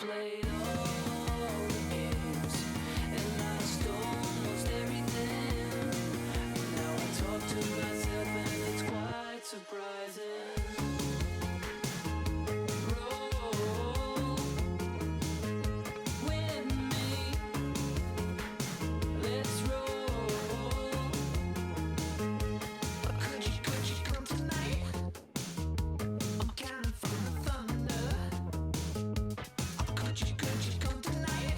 played all the games and lost almost everything. Now I talk to myself and it's quite surprising. Roll with me. Let's roll. Could you come tonight? I'm counting from the thunder. Could you come tonight?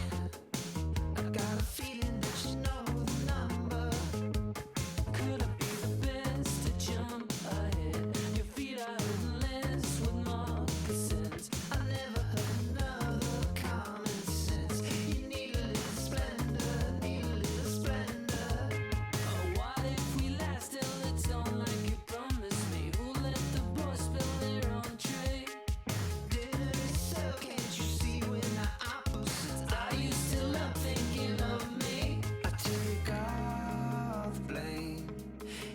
I got a feeling that you know the number. Could I be the best to jump ahead? Your feet are endless with moccasins. I never heard another common sense. You need a little splendor, need a little splendor. Oh, what if we last till it's on like you promised me? Who let the boys spill their entree? Dinner is served, can't you see we're not opposites? Are you still up thinking of me? I take all the blame.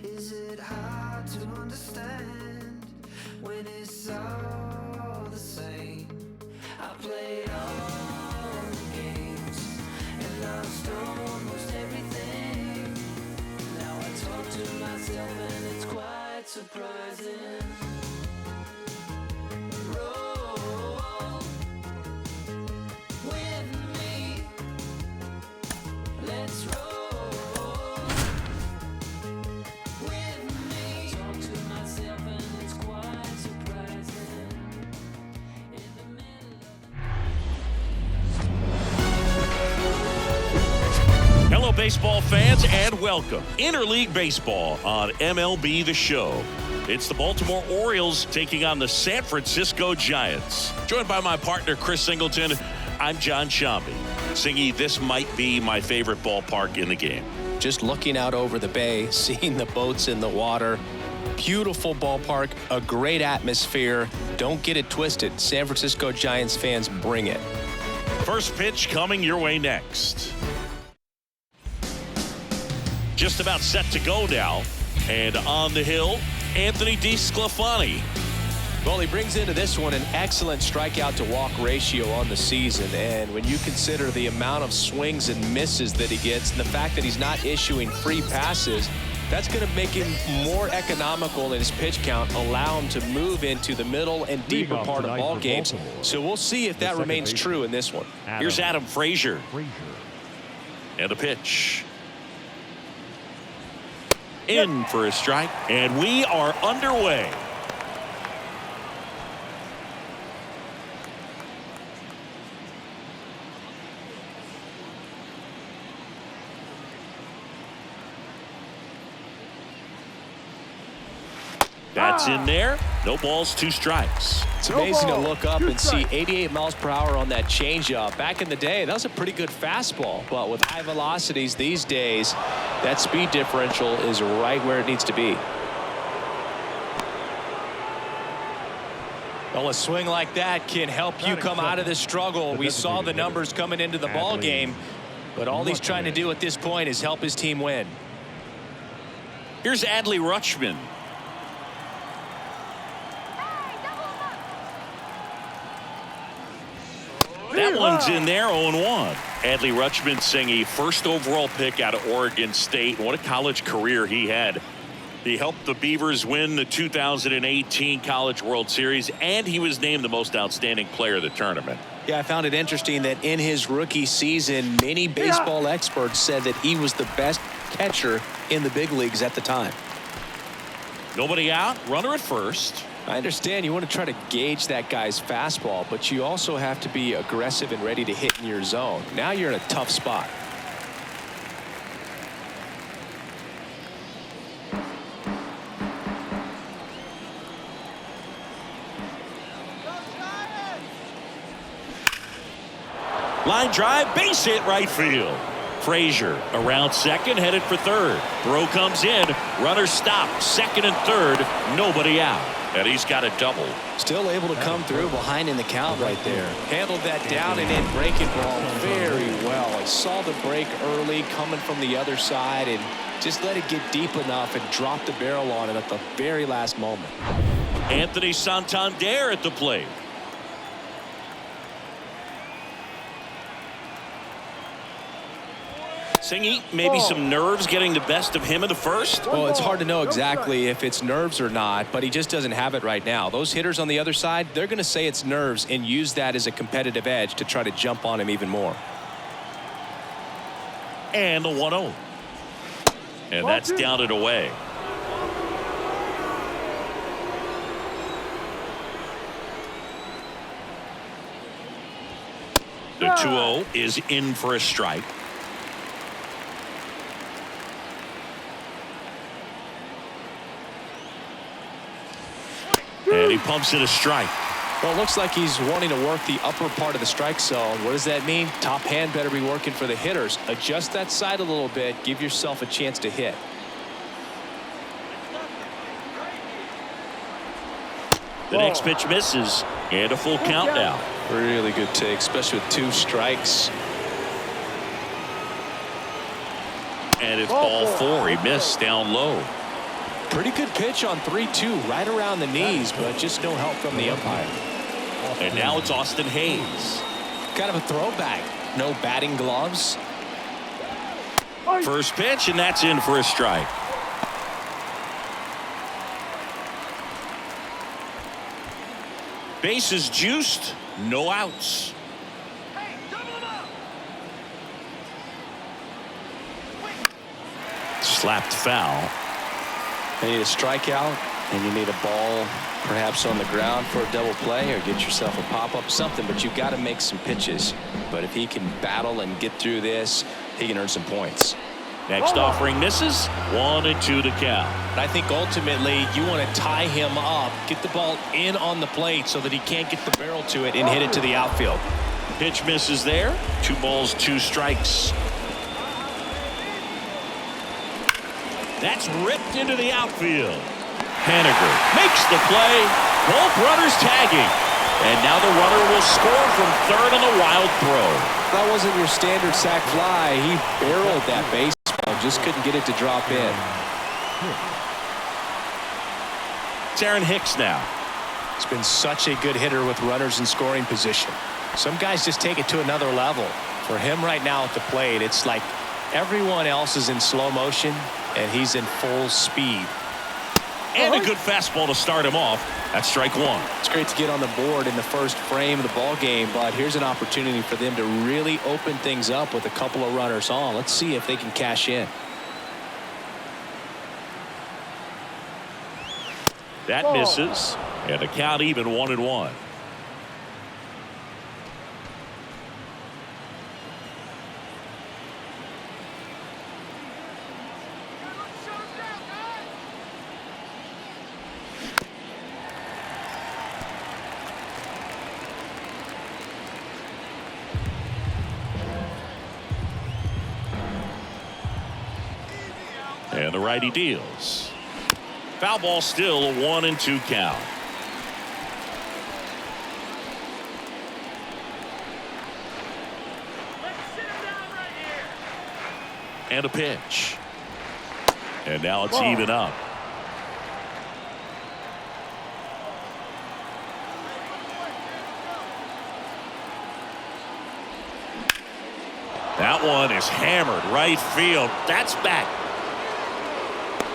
Is it hard to understand when it's all the same? I played all the games and lost almost everything. Now I talk to myself and it's quite surprising. Roll with me. Let's roll with me. Talk to myself and it's quite surprising. In the middle of Hello, baseball fans, and welcome. Interleague Baseball on MLB The Show. It's the Baltimore Orioles taking on the San Francisco Giants. Joined by my partner, Chris Singleton, I'm John Shambi. Singy, this might be my favorite ballpark in the game. Just looking out over the bay, seeing the boats in the water. Beautiful ballpark, a great atmosphere. Don't get it twisted. San Francisco Giants fans, bring it. First pitch coming your way next. Just about set to go now. And on the hill, Anthony Desclafani. Well, he brings into this one an excellent strikeout to walk ratio on the season. And when you consider the amount of swings and misses that he gets and the fact that he's not issuing free passes, that's going to make him more economical in his pitch count, allow him to move into the middle and deeper part of ball games. So we'll see if that remains true in this one. Here's Adam Frazier. And a pitch. In for a strike, and we are underway. That's in there. No balls, 2 strikes. It's amazing to look up and see 88 miles per hour on that changeup. Back in the day, that was a pretty good fastball. But with high velocities these days, that speed differential is right where it needs to be. Well, a swing like that can help you come out of this struggle. We saw the numbers coming into the ball game, but all he's trying to do at this point is help his team win. Here's Adley Rutschman. That one's in there, 0-1. Adley Rutschman, Singy, first overall pick out of Oregon State. What a college career he had. He helped the Beavers win the 2018 College World Series, and he was named the most outstanding player of the tournament. Yeah, I found it interesting that in his rookie season, many baseball experts said that he was the best catcher in the big leagues at the time. Nobody out, runner at first. I understand you want to try to gauge that guy's fastball, but you also have to be aggressive and ready to hit in your zone. Now you're in a tough spot. Line drive, base hit, right field. Frazier around second, headed for third. Throw comes in, runner stopped, second and third, nobody out. And he's got a double. Still able to come through behind in the count right there. Handled that down and in breaking ball very well. I saw the break early coming from the other side and just let it get deep enough and drop the barrel on it at the very last moment. Anthony Santander at the plate. Singy, maybe some nerves getting the best of him in the first? Well, it's hard to know exactly if it's nerves or not, but he just doesn't have it right now. Those hitters on the other side, they're going to say it's nerves and use that as a competitive edge to try to jump on him even more. And the 1-0. And that's down and away. The 2-0 is in for a strike. And he pumps it a strike. Well, it looks like he's wanting to work the upper part of the strike zone. What does that mean? Top hand better be working for the hitters. Adjust that side a little bit. Give yourself a chance to hit. The next pitch misses. And a full count now. Really good take, especially with 2 strikes. And it's ball 4. He missed down low. Pretty good pitch on 3-2, right around the knees, but just no help from the umpire. And now it's Austin Hayes. Kind of a throwback. No batting gloves. First pitch, and that's in for a strike. Bases juiced, no outs. Slapped foul. You need a strikeout, and you need a ball perhaps on the ground for a double play, or get yourself a pop-up, something, but you've got to make some pitches. But if he can battle and get through this, he can earn some points. Next offering misses. 1-2 to count. I think ultimately you want to tie him up, get the ball in on the plate so that he can't get the barrel to it and hit it to the outfield. Pitch misses there. 2 balls, 2 strikes. That's ripped into the outfield. Haniger makes the play. Both runners tagging. And now the runner will score from third on the wild throw. That wasn't your standard sac fly. He barreled that baseball, just couldn't get it to drop in. It's Aaron Hicks now. He's been such a good hitter with runners in scoring position. Some guys just take it to another level. For him right now at the plate, it's like everyone else is in slow motion and he's in full speed. And a good fastball to start him off. That's strike 1. It's great to get on the board in the first frame of the ball game, but here's an opportunity for them to really open things up with a couple of runners on. Let's see if they can cash in. That misses. And the count even 1-1. And the righty deals. Foul ball, still a 1-2 count. And a pitch. And now it's even up. That one is hammered right field. That's back.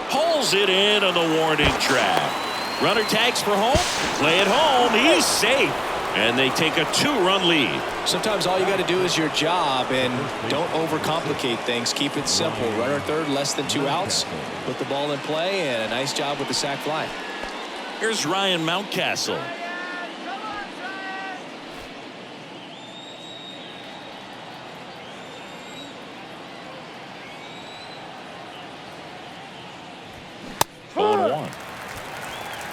Pulls it in on the warning track. Runner tags for home. Play it home. He's safe. And they take a 2-run lead. Sometimes all you got to do is your job and don't overcomplicate things. Keep it simple. Runner third, less than 2 outs. Put the ball in play, and a nice job with the sac fly. Here's Ryan Mountcastle.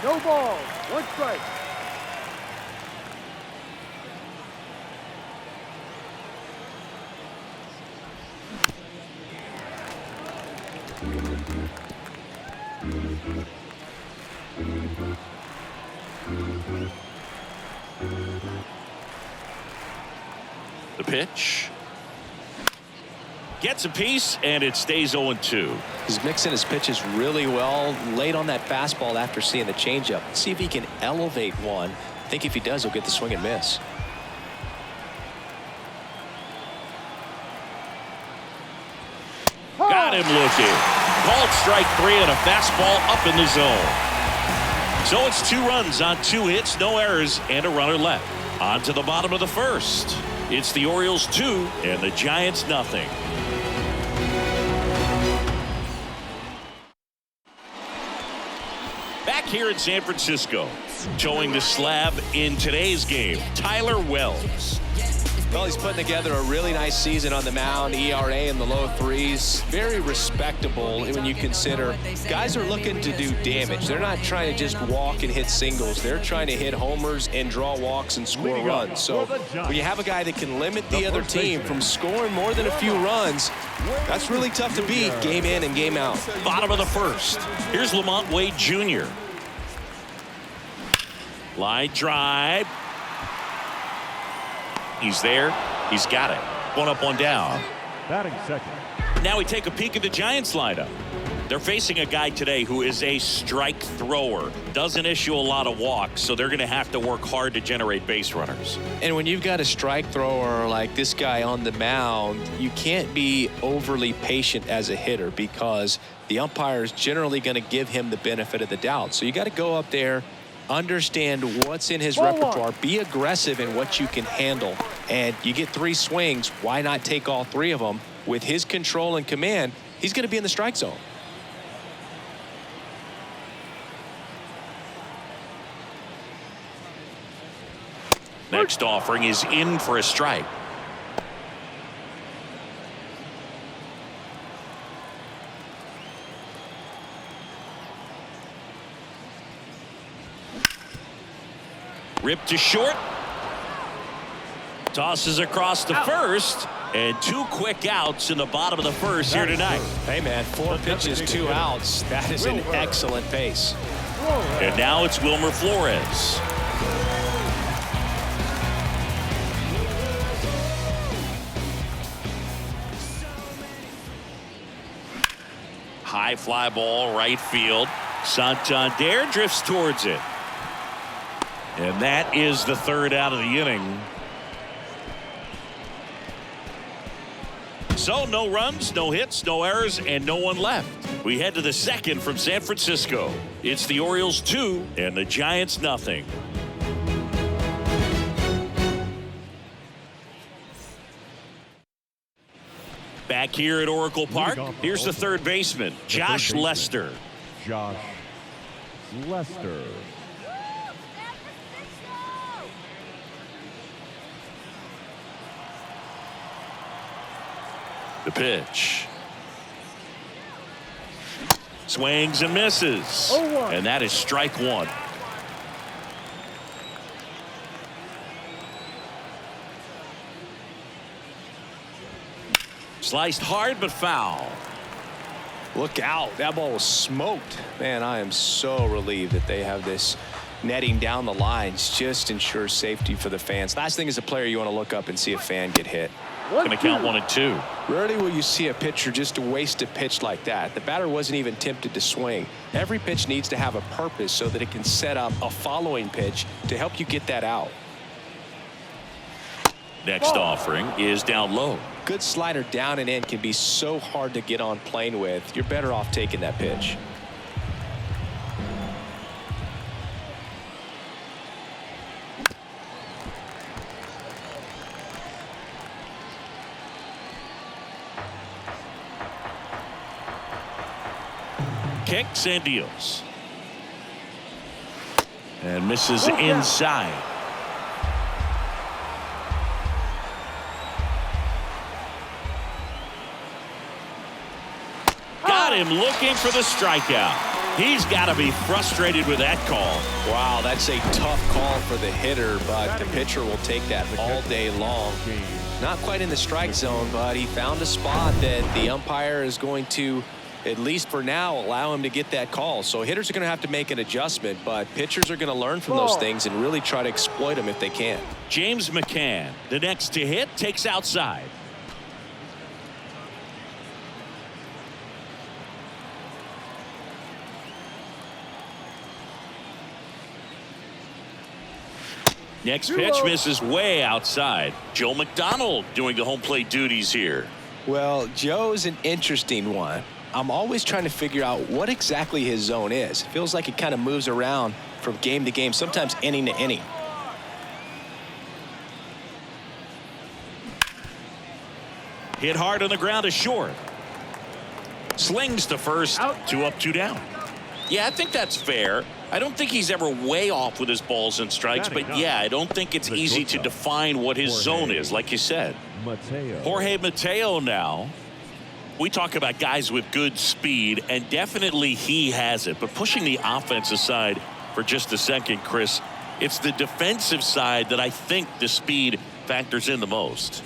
No ball, 1 strike. The pitch. Gets a piece, and it stays 0-2. He's mixing his pitches really well. Late on that fastball after seeing the changeup. Let's see if he can elevate one. I think if he does, he'll get the swing and miss. Got him looking. Called strike 3 and a fastball up in the zone. So it's 2 runs on 2 hits, no errors, and a runner left. On to the bottom of the first. It's the Orioles 2 and the Giants nothing. Back here in San Francisco, showing the slab in today's game, Tyler Wells. Well, he's putting together a really nice season on the mound. ERA in the low 3s. Very respectable when you consider guys are looking to do damage. They're not trying to just walk and hit singles. They're trying to hit homers and draw walks and score runs. So when you have a guy that can limit the other team from scoring more than a few runs, that's really tough to beat game in and game out. Bottom of the first. Here's Lamont Wade Jr. Line drive. He's there. He's got it. 1 up, 1 down. Batting second. Now we take a peek at the Giants lineup. They're facing a guy today who is a strike thrower. Doesn't issue a lot of walks, so they're going to have to work hard to generate base runners. And when you've got a strike thrower like this guy on the mound, you can't be overly patient as a hitter because the umpire is generally going to give him the benefit of the doubt. So you got to go up there, understand what's in his repertoire, be aggressive in what you can handle, and you get 3 swings. Why not take all 3 of them? With his control and command, he's going to be in the strike zone. Next offering is in for a strike. Ripped to short. Tosses across to first. And 2 quick outs in the bottom of the first here tonight. Hey, man, 4 pitches, 2 outs. That is an excellent pace. And now it's Wilmer Flores. High fly ball, right field. Santander drifts towards it. And that is the 3rd out of the inning. So no runs, no hits, no errors, and no one left. We head to the 2nd from San Francisco. It's the Orioles 2 and the Giants nothing. Back here at Oracle Park, here's the 3rd baseman, Josh Lester. Josh Lester. The pitch. Swings and misses. 0-1. And that is strike 1. Sliced hard but foul. Look out. That ball was smoked. Man, I am so relieved that they have this netting down the lines. Just ensures safety for the fans. Last thing as a player, you want to look up and see a fan get hit. Going to count 1 and 2. Rarely will you see a pitcher just waste a pitch like that. The batter wasn't even tempted to swing. Every pitch needs to have a purpose so that it can set up a following pitch to help you get that out. Next offering is down low. Good slider down and in can be so hard to get on plane with. You're better off taking that pitch. Kicks and deals. And misses inside. Got him looking for the strikeout. He's got to be frustrated with that call. Wow, that's a tough call for the hitter, but the pitcher will take that all day long. Not quite in the strike zone, but he found a spot that the umpire is going to, at least for now, allow him to get that call. So hitters are going to have to make an adjustment, but pitchers are going to learn from those things and really try to exploit them if they can. James McCann, the next to hit, takes outside. Next pitch misses way outside. Joe McDonald doing the home plate duties here. Well, Joe's an interesting one. I'm always trying to figure out what exactly his zone is. Feels like it kind of moves around from game to game, sometimes inning to inning. Hit hard on the ground is short. Slings to first. 2 up, 2 down. Yeah, I think that's fair. I don't think he's ever way off with his balls and strikes, but yeah, I don't think it's easy to define what his zone is, like you said. Jorge Mateo now. We talk about guys with good speed, and definitely he has it. But pushing the offense aside for just a second, Chris, it's the defensive side that I think the speed factors in the most.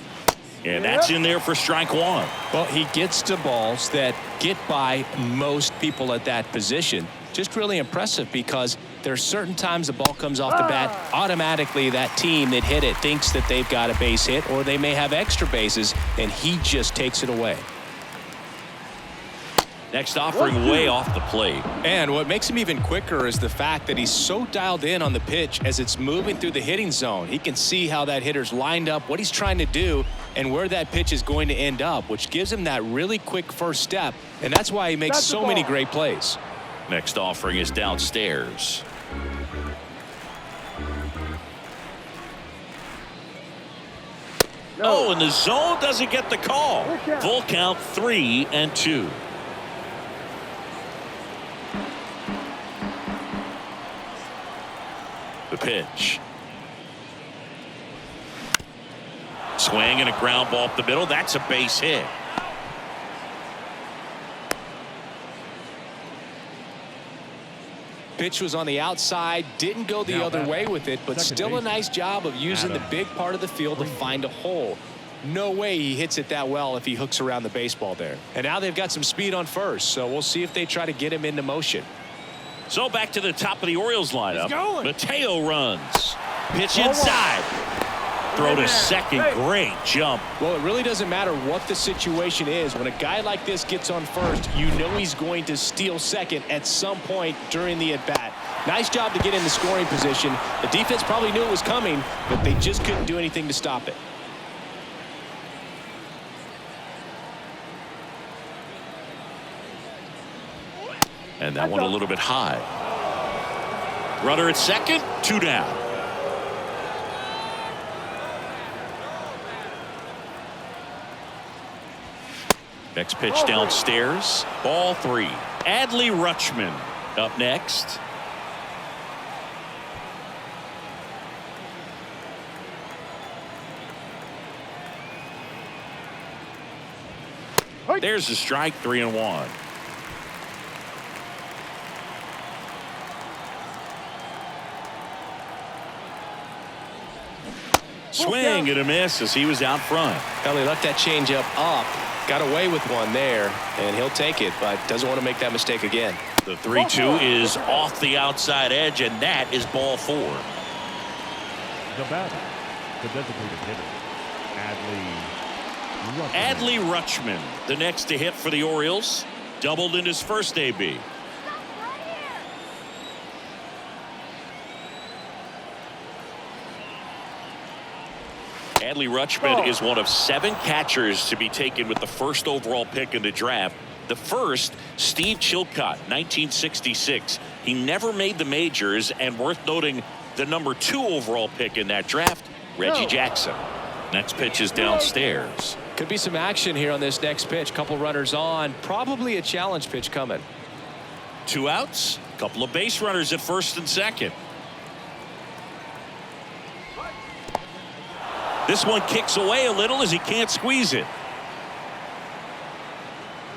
And that's in there for strike 1. Well, he gets to balls that get by most people at that position. Just really impressive because there are certain times the ball comes off the bat, automatically that team that hit it thinks that they've got a base hit, or they may have extra bases, and he just takes it away. Next offering way off the plate. And what makes him even quicker is the fact that he's so dialed in on the pitch as it's moving through the hitting zone. He can see how that hitter's lined up, what he's trying to do, and where that pitch is going to end up, which gives him that really quick first step, and that's why he makes so many great plays. Next offering is downstairs. Oh, and the zone doesn't get the call. Full count, 3-2. The pitch. Swing and a ground ball up the middle. That's a base hit. Pitch was on the outside, didn't go the other way with it, but still a nice job of using the big part of the field to find a hole. No way he hits it that well if he hooks around the baseball there. And now they've got some speed on first, so we'll see if they try to get him into motion. So back to the top of the Orioles lineup. Mateo runs. Pitch inside. Throw to second. Great jump. Well, it really doesn't matter what the situation is. When a guy like this gets on first, you know he's going to steal second at some point during the at-bat. Nice job to get in the scoring position. The defense probably knew it was coming, but they just couldn't do anything to stop it. And that one a little bit high. Runner at second, 2 down. Next pitch downstairs. Ball 3. Adley Rutschman up next. There's a strike, 3-1. Swing and a miss as he was out front. Well, he left that changeup up, got away with one there, and he'll take it, but doesn't want to make that mistake again. The 3-2 is off the outside edge, and that is ball 4. The batter, the designated hitter, Adley Rutschman, the next to hit for the Orioles, doubled in his first AB. Adley Rutschman is one of 7 catchers to be taken with the first overall pick in the draft. The first, Steve Chilcott, 1966. He never made the majors, and worth noting, the number 2 overall pick in that draft, Reggie Jackson. Next pitch is downstairs. Could be some action here on this next pitch. Couple runners on, probably a challenge pitch coming. 2 outs, couple of base runners at first and second. This one kicks away a little as he can't squeeze it.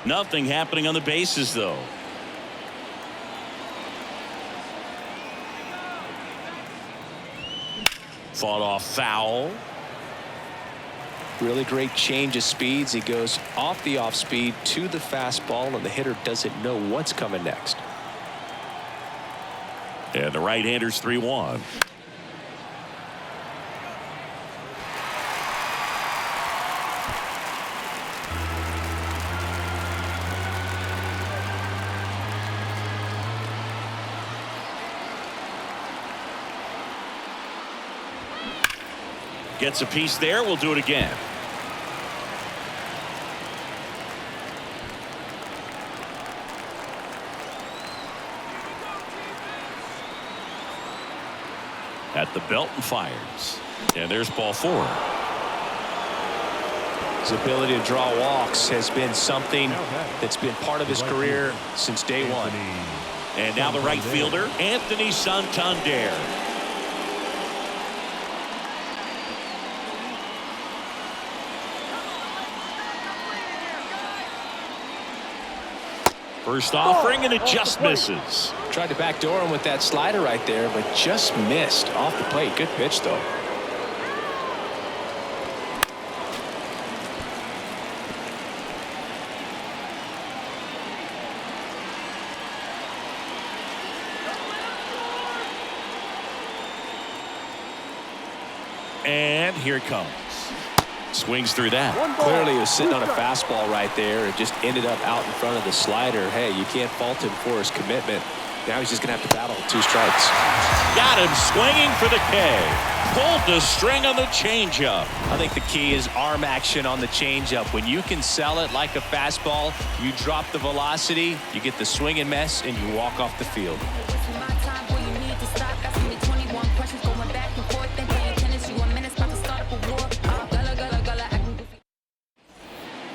Nothing happening on the bases, though. Fought off foul. Really great change of speeds. He goes off the off speed to the fastball, and the hitter doesn't know what's coming next. And the right-hander's 3-1. Gets a piece there. We'll do it again. at the belt and fires. And there's ball 4. His ability to draw walks has been something that's been part of his career since day one. And now the right fielder, Anthony Santander. First offering, and it just misses. Tried to backdoor him with that slider right there, but just missed off the plate. Good pitch, though. And here it comes. Swings through that. Clearly he was sitting on a fastball right there. It just ended up out in front of the slider. Hey, you can't fault him for his commitment. Now he's just going to have to battle 2 strikes. Got him swinging for the K. Pulled the string on the changeup. I think the key is arm action on the changeup. When you can sell it like a fastball, you drop the velocity, you get the swing and miss, and you walk off the field.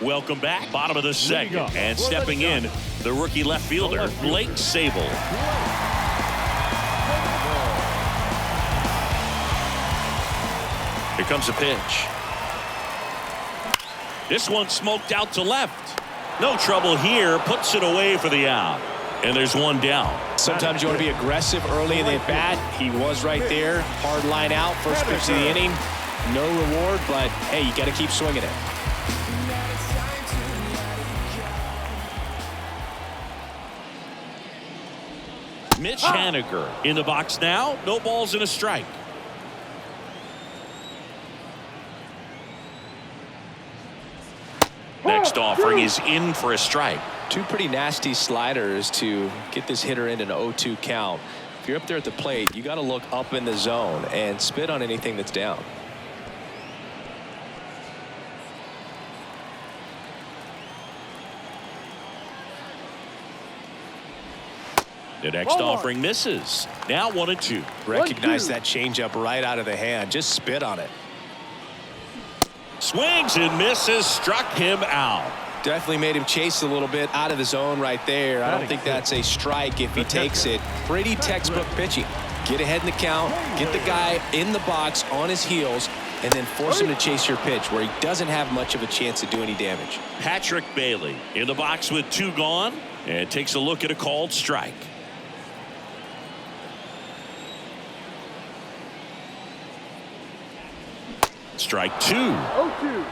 Welcome back. Bottom of the second. And stepping in, the rookie left fielder, Blake Sable. Here comes a pitch. This one smoked out to left. No trouble here. Puts it away for the out. And there's one down. Sometimes you want to be aggressive early in the at-bat. He was right there. Hard line out. First pitch of the inning. No reward, but, hey, you got to keep swinging it. Mitch Haniger in the box now. No balls and a strike. Next offering is in for a strike. 2 pretty nasty sliders to get this hitter in an 0-2 count. If you're up there at the plate, you got to look up in the zone and spit on anything that's down. The next offering misses. Now 1-2. Recognize that changeup right out of the hand. Just spit on it. Swings and misses. Struck him out. Definitely made him chase a little bit out of the zone right there. I don't think that's a strike if he takes it. Pretty textbook pitching. Get ahead in the count, get the guy in the box on his heels, and then force him to chase your pitch where he doesn't have much of a chance to do any damage. Patrick Bailey in the box with 2 gone and takes a look at a called strike. Strike 2. 0-2.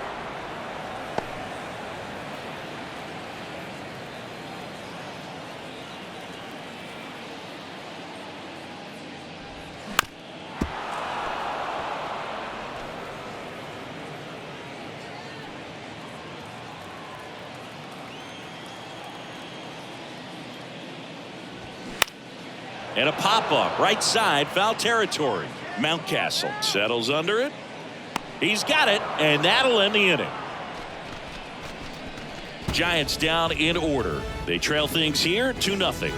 And a pop-up right side, foul territory. Mountcastle settles under it. He's got it, and that'll end the inning. Giants down in order. They trail things here 2-0.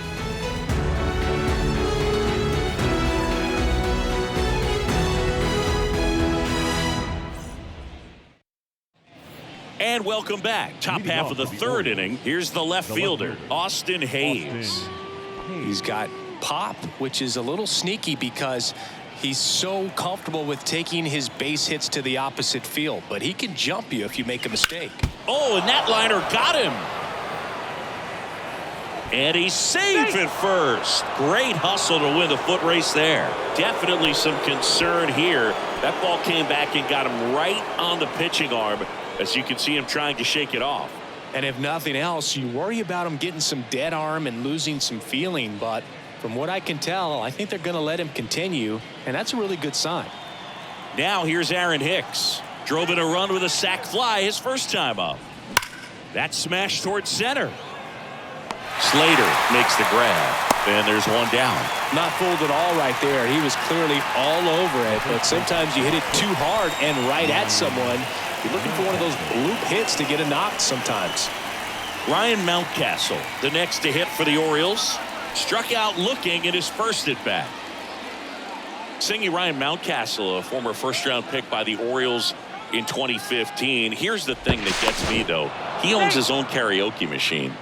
And welcome back. Top half of the 3rd inning. Here's the left fielder, Austin Hayes. He's got pop, which is a little sneaky because he's so comfortable with taking his base hits to the opposite field, but he can jump you if you make a mistake. Oh, and that liner got him. And he's safe at first. Great hustle to win the foot race there. Definitely some concern here. That ball came back and got him right on the pitching arm, as you can see him trying to shake it off. And if nothing else, you worry about him getting some dead arm and losing some feeling, but from what I can tell, I think they're going to let him continue, and that's a really good sign. Now here's Aaron Hicks. Drove in a run with a sac fly his first time up. That smash towards center. Slater makes the grab, and there's one down. Not fooled at all right there. He was clearly all over it, but sometimes you hit it too hard and right at someone. You're looking for one of those bloop hits to get a knock sometimes. Ryan Mountcastle, the next to hit for the Orioles. Struck out looking in his first at bat. Singing Ryan Mountcastle, a former first-round pick by the Orioles in 2015. Here's the thing that gets me, though. He owns his own karaoke machine.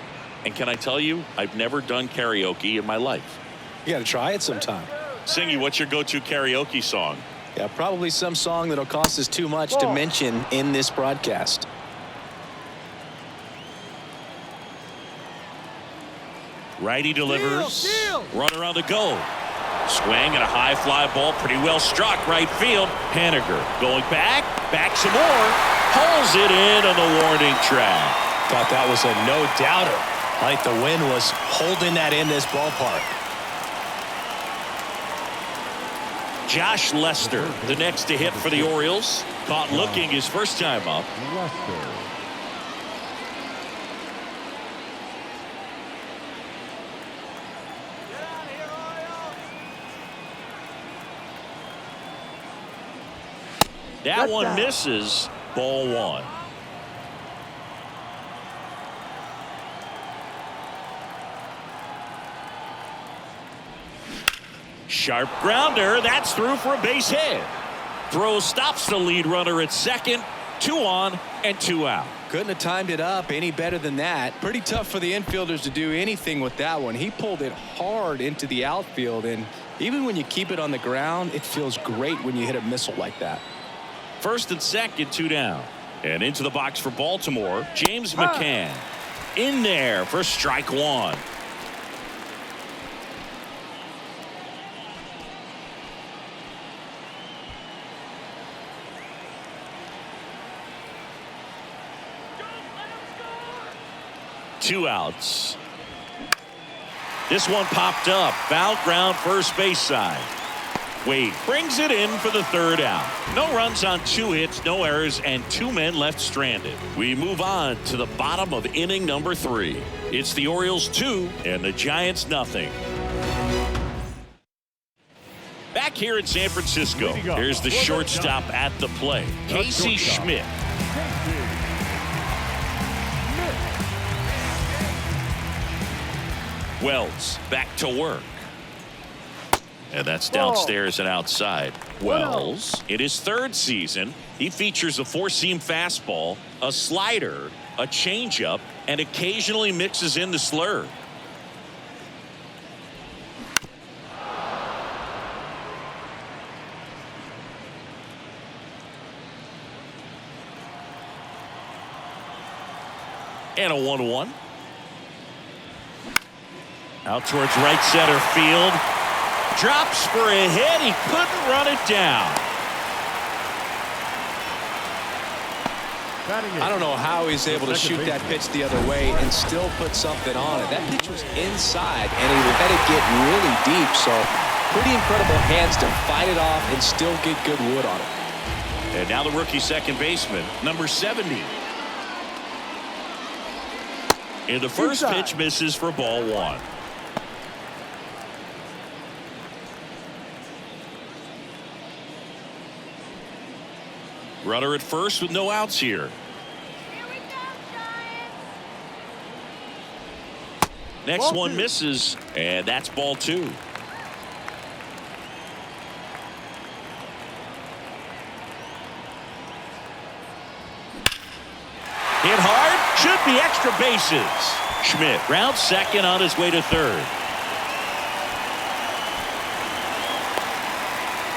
And can I tell you, I've never done karaoke in my life. You got to try it sometime. Singy, what's your go-to karaoke song? Yeah, probably some song that'll cost us too much to mention in this broadcast. Righty delivers. Runner on the go. Swing and a high fly ball, pretty well struck right field. Haniger going back some more. Pulls it in on the warning track. Thought that was a no-doubter. I think the wind was holding that in this ballpark. Josh Lester, the next to hit for the Orioles. Caught looking his first time up. Lester. That one misses. Ball one. Sharp grounder. That's through for a base hit. Throw stops the lead runner at second. 2 on and 2 out. Couldn't have timed it up any better than that. Pretty tough for the infielders to do anything with that one. He pulled it hard into the outfield, and even when you keep it on the ground, it feels great when you hit a missile like that. First and second, 2 down. And into the box for Baltimore, James McCann. In there for strike one. Two outs. This one popped up. Foul ground first base side. Wade brings it in for the third out. No runs on 2 hits, no errors, and 2 men left stranded. We move on to the bottom of inning number 3. It's the Orioles 2 and the Giants nothing. Back here in San Francisco, here's the shortstop at the plate, Casey Schmidt. Wells back to work. And that's downstairs and outside. Wells, in his 3rd season, he features a 4-seam fastball, a slider, a changeup, and occasionally mixes in the slurve. And a 1-1. Out towards right center field. Drops for a hit. He couldn't run it down. I don't know how he's able to shoot that pitch the other way and still put something on it. That pitch was inside, and he let it get really deep. So pretty incredible hands to fight it off and still get good wood on it. And now the rookie second baseman, number 70. And the first pitch misses for ball one. Runner at first with no outs here. Next one misses, and that's ball 2. Hit hard, should be extra bases. Schmidt rounds second on his way to third.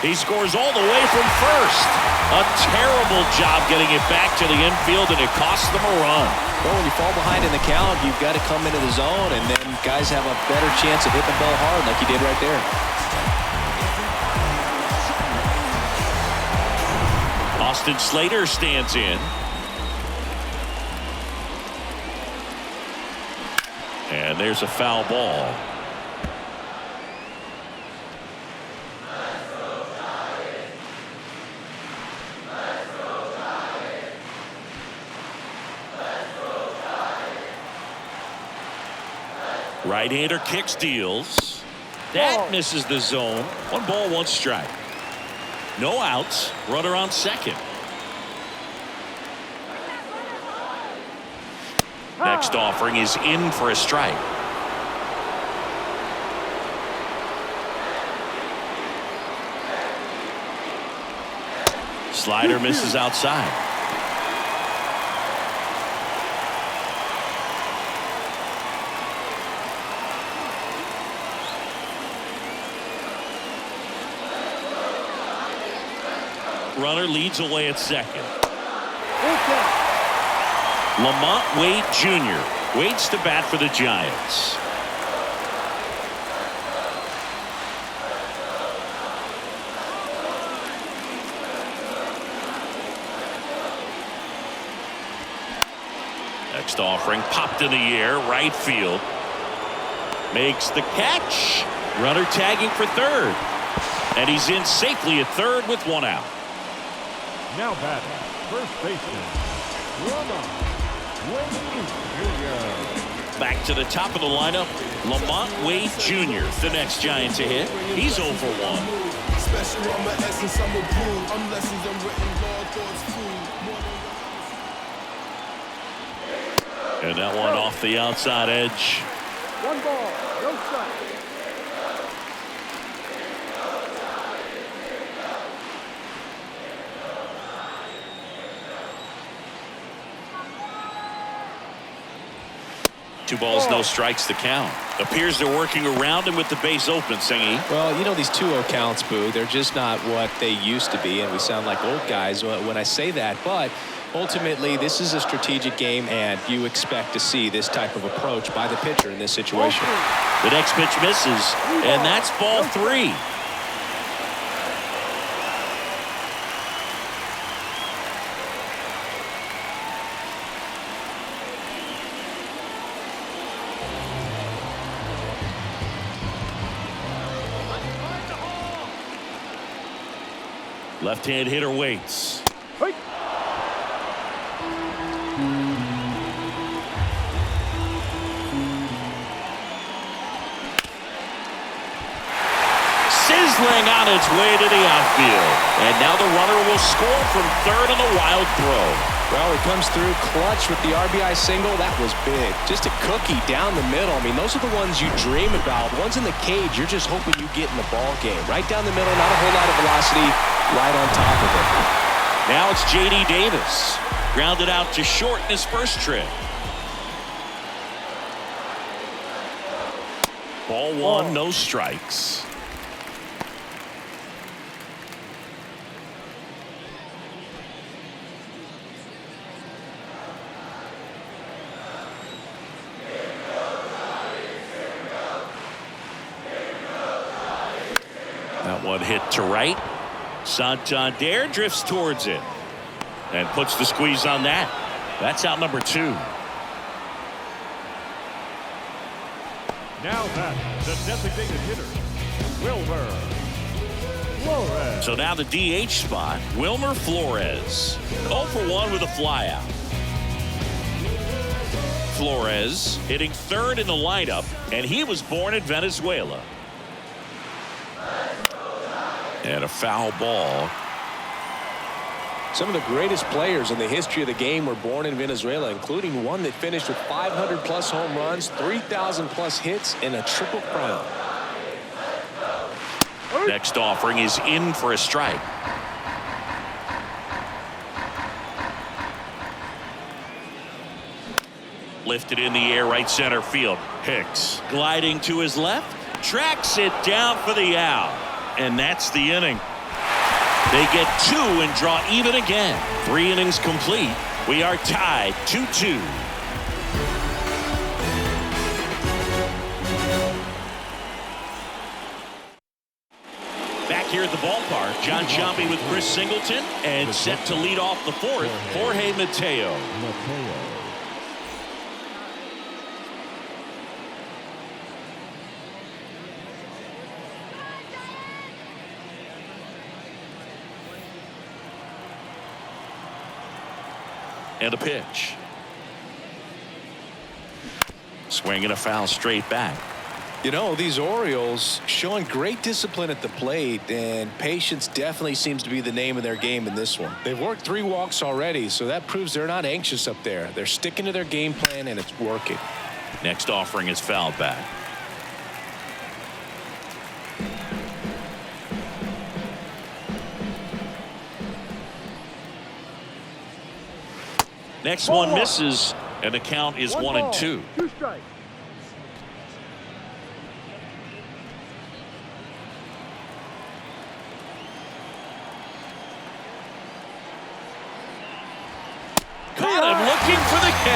He scores all the way from first. A terrible job getting it back to the infield, and it costs them a run. Well, when you fall behind in the count, you've got to come into the zone, and then guys have a better chance of hitting the ball hard like you did right there. Austin Slater stands in. And there's a foul ball. Right-hander kicks, deals. That misses the zone. 1 ball, 1 strike. No outs. Runner on second. Next offering is in for a strike. Slider misses outside. Runner leads away at second. Lamont Wade Jr. waits to bat for the Giants. Next offering popped in the air, right field. Makes the catch. Runner tagging for third. And he's in safely at third with one out. Now batting, first baseman, Lamont Wade Jr. Back to the top of the lineup, Lamont Wade Jr., the next Giant to hit. He's 0 for 1. Special on my essence, I'm a brew. I'm lessons, I'm written, Lord, thoughts, food. And that one off the outside edge. 1 ball, no strike. Two balls, no strikes, the count. Appears they're working around him with the base open, Singy. Well, you know, these 2-0 counts, Boo, they're just not what they used to be, and we sound like old guys when I say that. But ultimately, this is a strategic game, and you expect to see this type of approach by the pitcher in this situation. The next pitch misses, and that's ball 3. Left-hand hitter waits. Sizzling on its way to the outfield. And now the runner will score from third on the wild throw. Well, he comes through clutch with the RBI single. That was big. Just a cookie down the middle. I mean, those are the ones you dream about. Ones in the cage, you're just hoping you get in the ball game. Right down the middle, not a whole lot of velocity, right on top of it. Now it's J.D. Davis. Grounded out to short in his first trip. Ball 1, no strikes. That one hit to right. Santander drifts towards it and puts the squeeze on that. That's out number 2. Now batting, the designated hitter, Wilmer Flores. So now the DH spot, Wilmer Flores. 0 for 1 with a flyout. Flores hitting third in the lineup, and he was born in Venezuela. And a foul ball. Some of the greatest players in the history of the game were born in Venezuela, including one that finished with 500-plus home runs, 3,000-plus hits, and a triple crown. Next offering is in for a strike. Lifted in the air, right center field. Hicks gliding to his left, tracks it down for the out. And that's the inning. They get 2 and draw even again. 3 innings complete. We are tied 2-2. Back here at the ballpark, John Sciambi with Chris Singleton, and set to lead off the fourth, Jorge Mateo. And a pitch. Swinging a foul straight back. You know, these Orioles showing great discipline at the plate, and patience definitely seems to be the name of their game in this one. They've worked 3 walks already, so that proves they're not anxious up there. They're sticking to their game plan, and it's working. Next offering is fouled back. Next Ball one one. misses, and the count is 1 and 2. 2 strikes. Caught him looking for the K.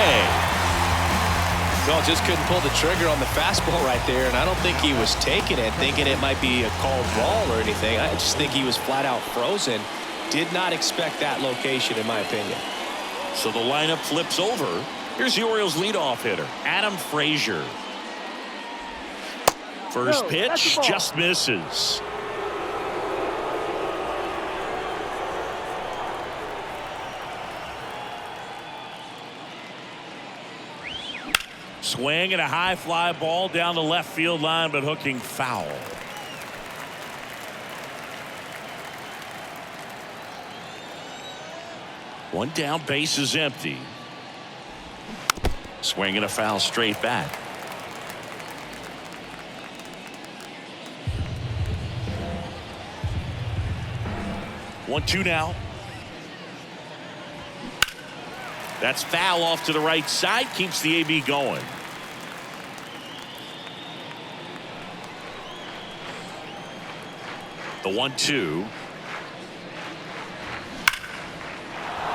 Well, just couldn't pull the trigger on the fastball right there, and I don't think he was taking it thinking it might be a called ball or anything. I just think he was flat out frozen. Did not expect that location, in my opinion. So the lineup flips over. Here's the Orioles leadoff hitter, Adam Frazier. First No, that's pitch the ball. just misses. Swing and a high fly ball down the left field line, but hooking foul. One down, base is empty. Swing and a foul straight back. One, two now. That's foul off to the right side, keeps the AB going. The 1-2.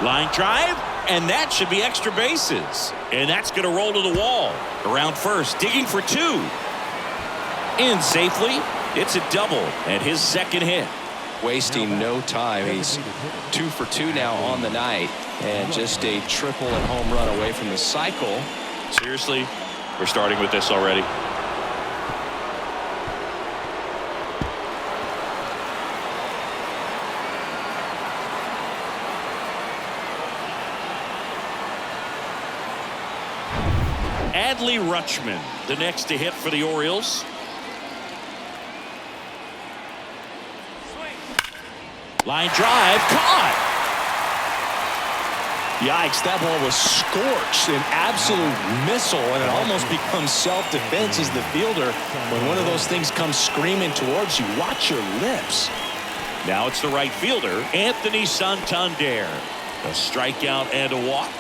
Line drive, and that should be extra bases. And that's going to roll to the wall. Around first, digging for 2. In safely. It's a double and his second hit. Wasting no time. He's 2 for 2 now on the night, and just a triple and home run away from the cycle. Seriously, we're starting with this already. Adley Rutschman, the next to hit for the Orioles. Line drive, caught. Yikes, that ball was scorched, an absolute missile, and it almost becomes self-defense as the fielder. When one of those things comes screaming towards you, watch your lips. Now it's the right fielder, Anthony Santander. A strikeout and a walk.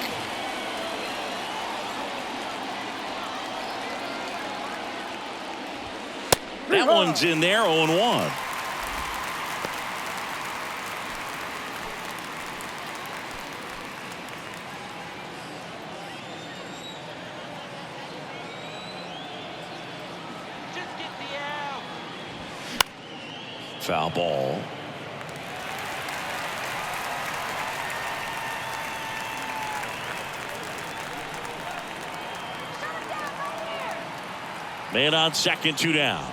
That one's in there, 0-1. Foul ball. Man on second, 2 down.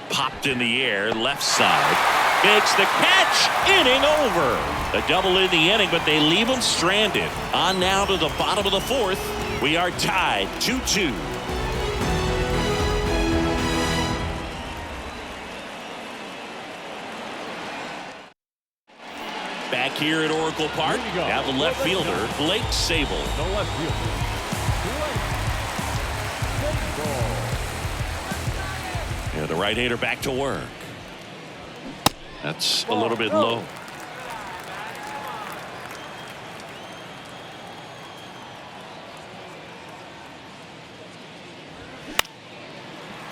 Popped in the air, left side. Makes the catch, inning over. A double in the inning, but they leave him stranded. On now to the bottom of the 4th. We are tied 2-2. Back here at Oracle Park, now the left fielder, Blake Sable. The left fielder, Blake Sable. Yeah, the right-hander back to work. That's a little bit low.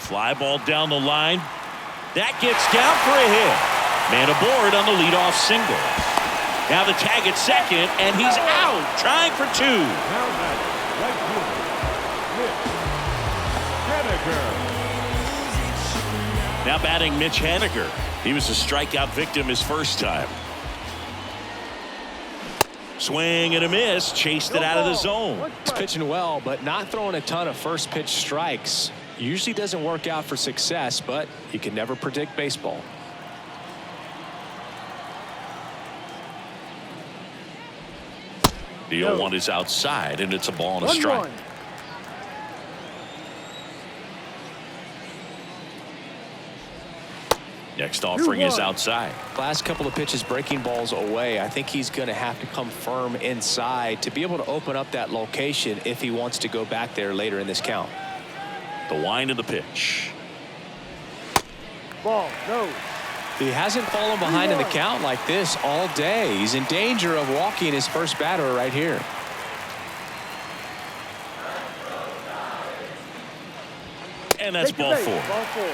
Fly ball down the line. That gets down for a hit. Man aboard on the leadoff single. Now the tag at second, and he's out, trying for 2. Now batting, right fielder, Mitch Haniger. Now batting Mitch Haniger. He was a strikeout victim his first time. Swing and a miss, chased it out of the zone. He's pitching well, but not throwing a ton of first pitch strikes. Usually doesn't work out for success, but you can never predict baseball. The 0-1 is outside, and it's a ball and a strike. Next offering is outside. Last couple of pitches breaking balls away. I think he's going to have to come firm inside to be able to open up that location if he wants to go back there later in this count. The wind of the pitch. Ball, no. He hasn't fallen behind in the count like this all day. He's in danger of walking his first batter right here. And that's Take your ball base. 4. Ball 4.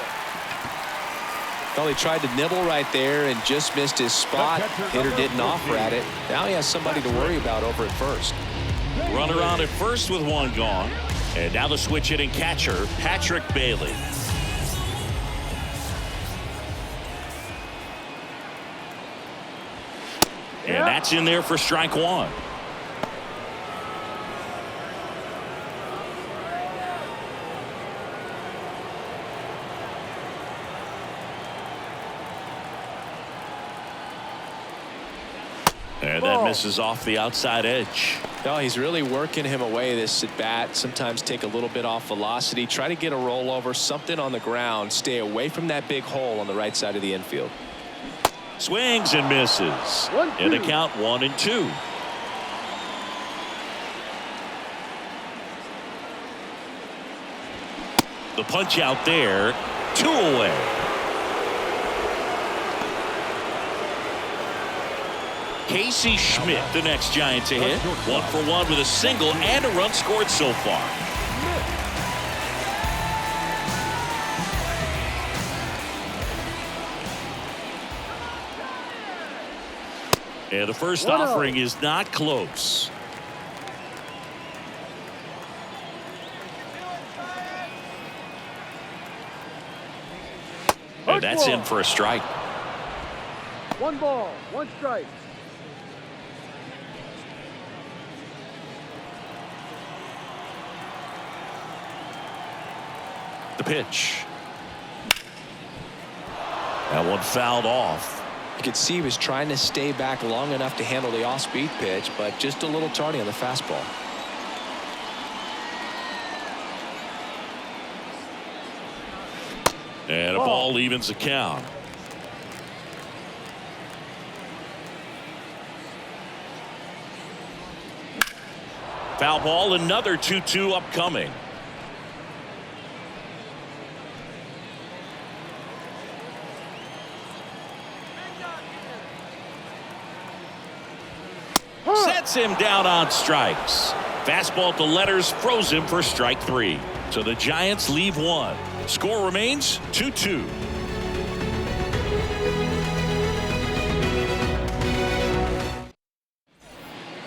Well, he tried to nibble right there and just missed his spot. Hitter didn't offer at it. Now he has somebody to worry about over at first. Runner on at first with 1 gone. And now the switch hitting catcher, Patrick Bailey. And that's in there for strike 1. And that misses off the outside edge. No, he's really working him away this at bat. Sometimes take a little bit off velocity. Try to get a rollover, something on the ground. Stay away from that big hole on the right side of the infield. Swings and misses. And the count 1-2. The punch out there. 2 away. Casey Schmidt, the next Giant to hit. 1 for 1 with a single and a run scored so far. And the first offering is not close. And that's in for a strike. 1 ball, 1 strike. The pitch. That one fouled off. You could see he was trying to stay back long enough to handle the off-speed pitch, but just a little tardy on the fastball. And a ball evens the count. Foul ball, another 2-2 upcoming. Sets him down on strikes. Fastball to letters froze him for strike 3. So the Giants leave 1. Score remains 2-2.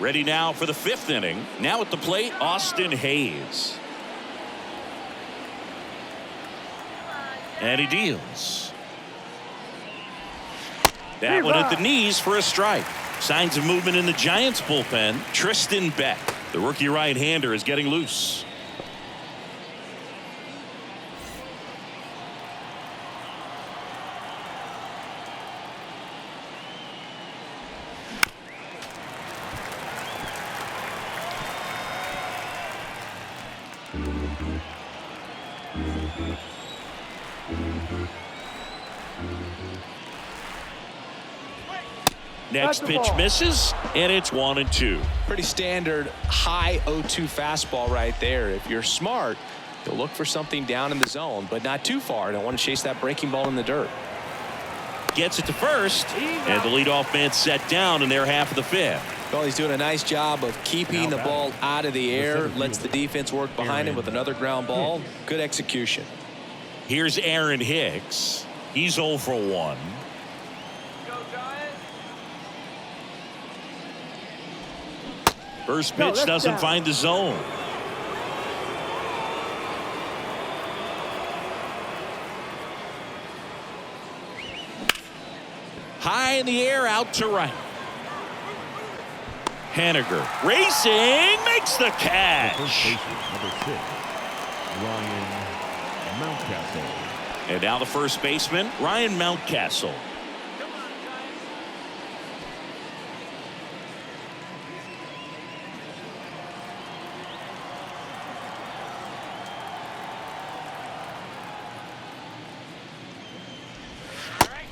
Ready now for the 5th inning. Now at the plate, Austin Hayes. And he deals. That one at the knees for a strike. Signs of movement in the Giants bullpen. Tristan Beck, the rookie right-hander, is getting loose. Next pitch misses, and it's 1-2. Pretty standard high 0-2 fastball right there. If you're smart, you'll look for something down in the zone, but not too far. Don't want to chase that breaking ball in the dirt. Gets it to first, and the leadoff man set down in their half of the 5th. Well, he's doing a nice job of keeping the ball out of the air, lets the defense work behind him with another ground ball. Good execution. Here's Aaron Hicks. He's 0 for 1. First pitch doesn't find the zone. High in the air, out to right. Haniger racing, makes the catch. Number 6, Ryan Mountcastle. And now the first baseman, Ryan Mountcastle.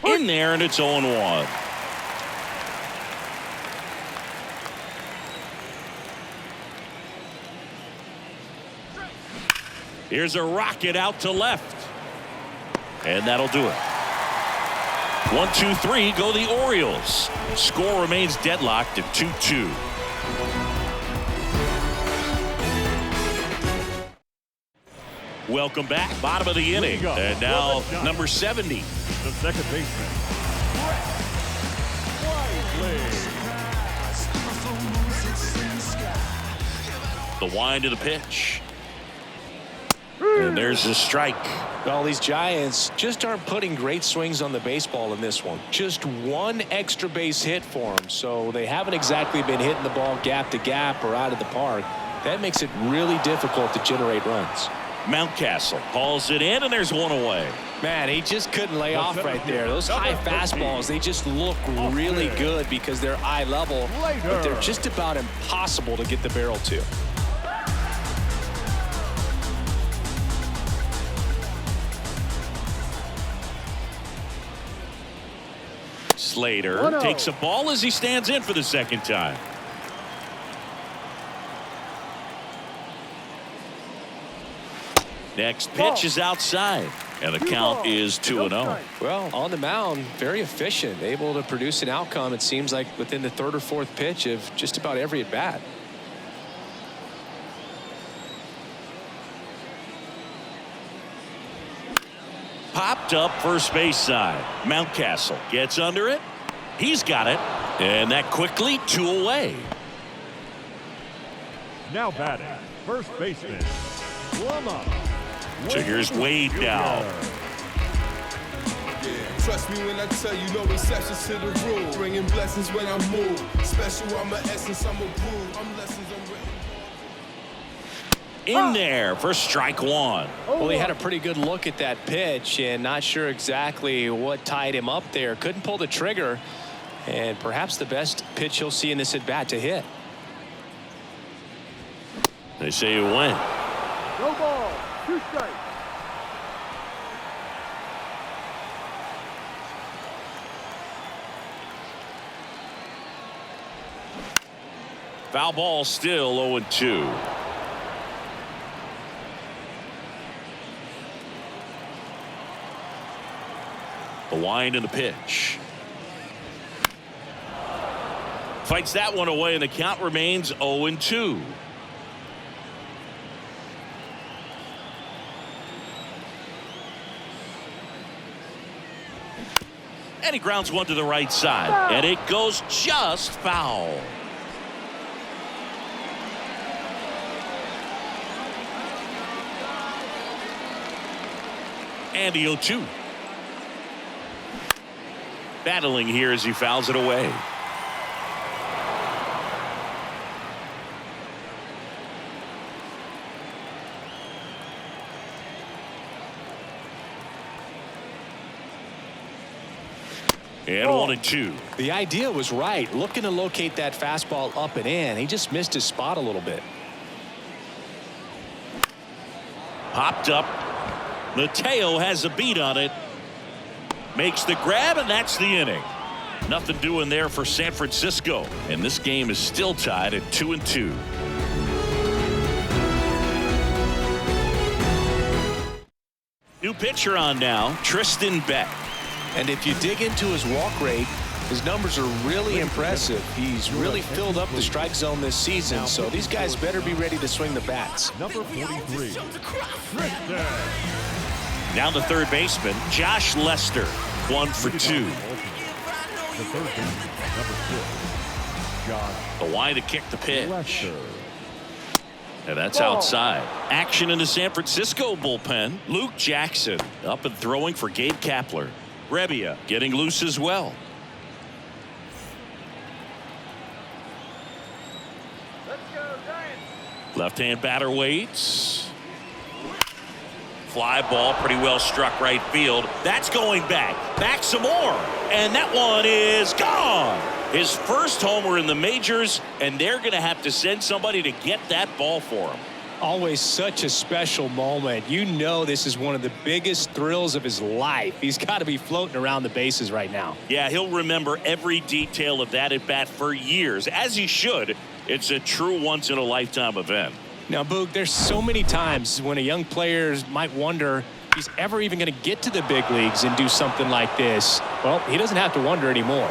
In there, and it's 0-1. Here's a rocket out to left. And that'll do it. 1-2-3 go the Orioles. Score remains deadlocked at 2-2. Welcome back. Bottom of the inning. And now number 70. The second baseman, Brett Whiteley. The wind of the pitch. And there's the strike. Well, these Giants just aren't putting great swings on the baseball in this one. Just one extra base hit for them, so they haven't exactly been hitting the ball gap to gap or out of the park. That makes it really difficult to generate runs. Mountcastle hauls it in, and there's one away. Man, he just couldn't lay off right there. Those high fastballs, they just look really good because they're eye level, but they're just about impossible to get the barrel to. Slater takes a ball as he stands in for the second time. Next pitch is outside, and the count is 2-0. Well, on the mound, very efficient, able to produce an outcome, it seems like, within the third or fourth pitch of just about every at-bat. Popped up first base side. Mountcastle gets under it. He's got it. And that quickly 2 away. Now batting, first baseman, Lama. So here's Wade now. Trust me when I tell you, no exceptions to the rule. Bringing blessings when I move. Special, I'm an essence, I'm a prove. I'm lessons, I'm written. In there for strike one. Well, he had a pretty good look at that pitch and not sure exactly what tied him up there. Couldn't pull the trigger, and perhaps the best pitch he'll see in this at-bat to hit. They say you win. No ball. 2 strikes. Foul ball, still 0-2. The wind and the pitch. Fights that one away, and the count remains 0-2. And he grounds one to the right side, and it goes just foul. And the 0-2. Battling here as he fouls it away. And 1-2. The idea was right, looking to locate that fastball up and in. He just missed his spot a little bit. Popped up. Mateo has a beat on it. Makes the grab, and that's the inning. Nothing doing there for San Francisco, and this game is still tied at 2-2. New pitcher on now, Tristan Beck. And if you dig into his walk rate, his numbers are really impressive. He's really filled up the strike zone this season, so these guys better be ready to swing the bats. Number 43, Tristan. Now the third baseman, Josh Lester, 1 for 2. The third baseman, number 6, Josh The wide to kick the pitch. Lester. And that's outside. Action in the San Francisco bullpen. Luke Jackson up and throwing for Gabe Kapler. Rebbia getting loose as well. Let's go, Giants. Left-hand batter waits. Fly ball, pretty well struck right field. That's going back. Back some more. And that one is gone. His first homer in the majors, and they're going to have to send somebody to get that ball for him. Always such a special moment. You know this is one of the biggest thrills of his life. He's got to be floating around the bases right now. Yeah, he'll remember every detail of that at bat for years, as he should. It's a true once-in-a-lifetime event. Now, Boog, there's so many times when a young player might wonder if he's ever even going to get to the big leagues and do something like this. Well, he doesn't have to wonder anymore.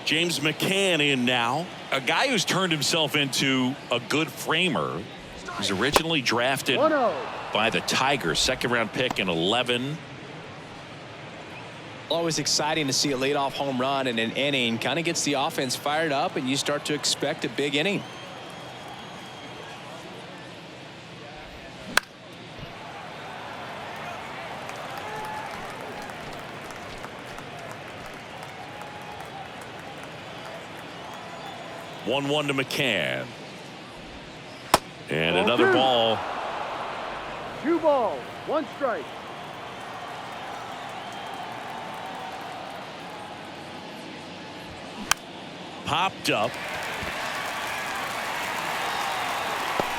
James McCann in now. A guy who's turned himself into a good framer. He's originally drafted 1-0. by the Tigers, second-round pick in 11. Always exciting to see a leadoff home run in an inning. Kind of gets the offense fired up, and you start to expect a big inning. One to McCann. And another ball. 2 balls, 1 strike. Popped up.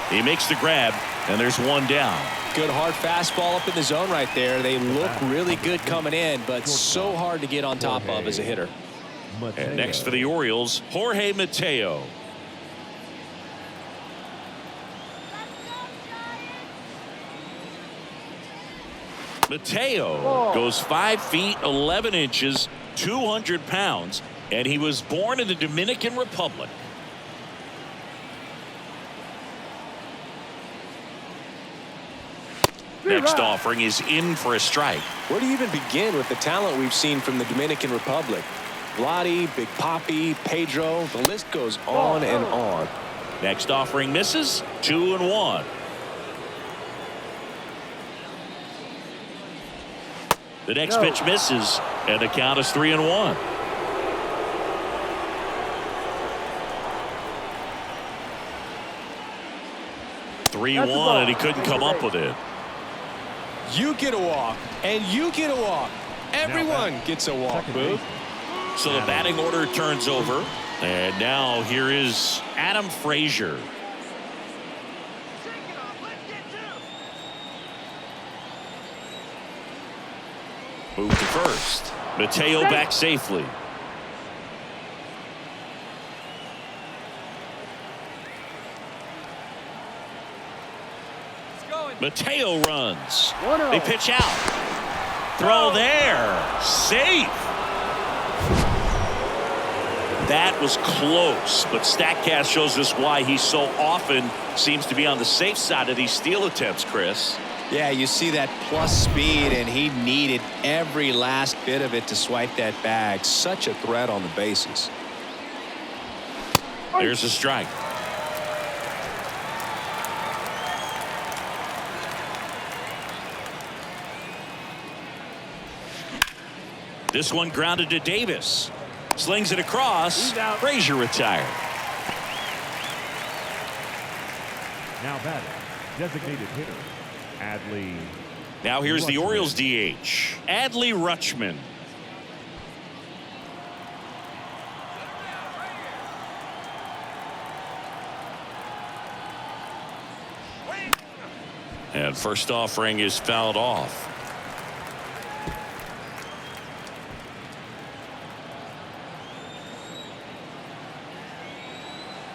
He makes the grab, and there's 1 down. Good hard fastball up in the zone right there. They look really good coming in, but so hard to get on top of as a hitter. And next for the Orioles, Jorge Mateo. Mateo goes 5 feet 11 inches, 200 pounds, and he was born in the Dominican Republic. Next offering is in for a strike. Where do you even begin with the talent we've seen from the Dominican Republic? Vladdy, Big Papi, Pedro, the list goes on and on. Next offering misses, 2-1. The next pitch misses, and the count is 3-1. And he couldn't come up with it. You get a walk, and you get a walk. Everyone gets a walk, Boo. So the batting order turns over, and now here is Adam Frazier. Move to first. Mateo back safely. Mateo runs. They pitch out. Throw there. Safe. That was close, but StatCast shows us why he so often seems to be on the safe side of these steal attempts, Chris. Yeah, you see that plus speed, and he needed every last bit of it to swipe that bag. Such a threat on the bases. There's a strike. This one grounded to Davis. Slings it across. Frazier retired. Now batting, designated hitter, Adley. Now here's the Orioles DH, Adley Rutschman. And first offering is fouled off.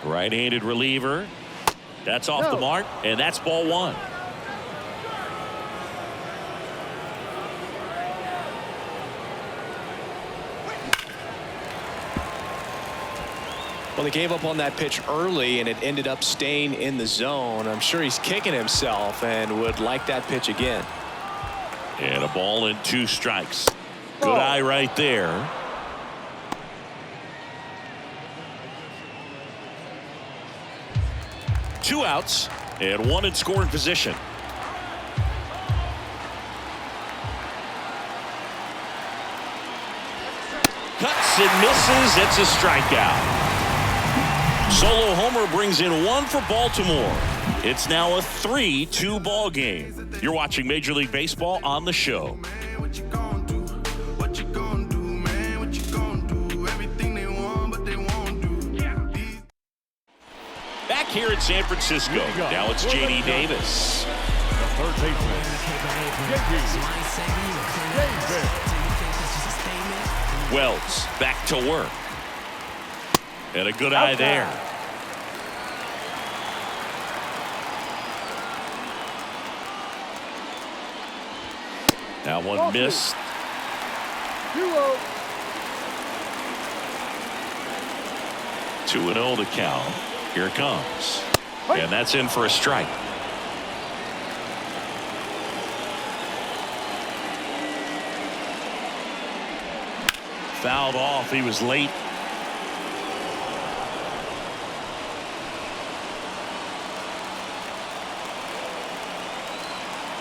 Right-handed reliever. That's off the mark, and that's ball 1. Well, he gave up on that pitch early, and it ended up staying in the zone. I'm sure he's kicking himself and would like that pitch again. And a ball and 2 strikes. Good eye right there. Two outs and 1 in scoring position. Cuts and misses. It's a strikeout. Solo homer brings in 1 for Baltimore. It's now a 3-2 ball game. You're watching Major League Baseball on the show. Back here in San Francisco, now it's J.D. Davis. The third baseman, Wells back to work. And a good eye there. Now one missed. 2-0. 2-0 the count. Here it comes. And that's in for a strike. Fouled off. He was late.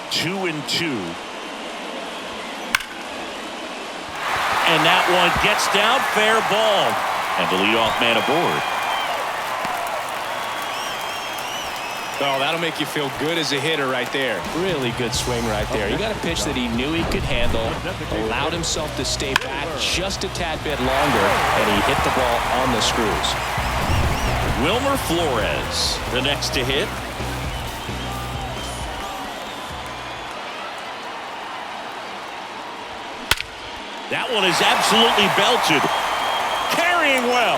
Two and two. And that one gets down, fair ball. And the leadoff man aboard. Oh, that'll make you feel good as a hitter right there. Really good swing right there. You got a pitch that he knew he could handle, allowed himself to stay back just a tad bit longer, and he hit the ball on the screws. Wilmer Flores, the next to hit. That one is absolutely belted. Carrying well.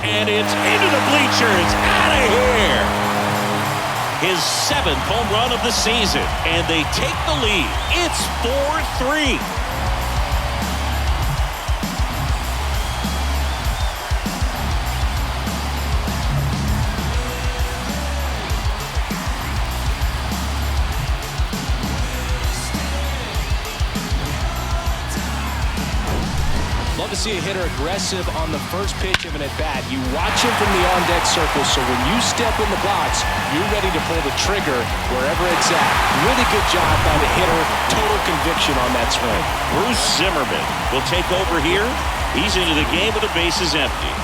And it's into the bleachers. Out of here. His 7th home run of the season. And they take the lead. It's 4-3. Love to see a hitter aggressive on the first pitch of an at-bat. You watch him from the on-deck circle, so when you step in the box, you're ready to pull the trigger wherever it's at. Really good job by the hitter. Total conviction on that swing. Bruce Zimmerman will take over here. He's into the game with the bases empty.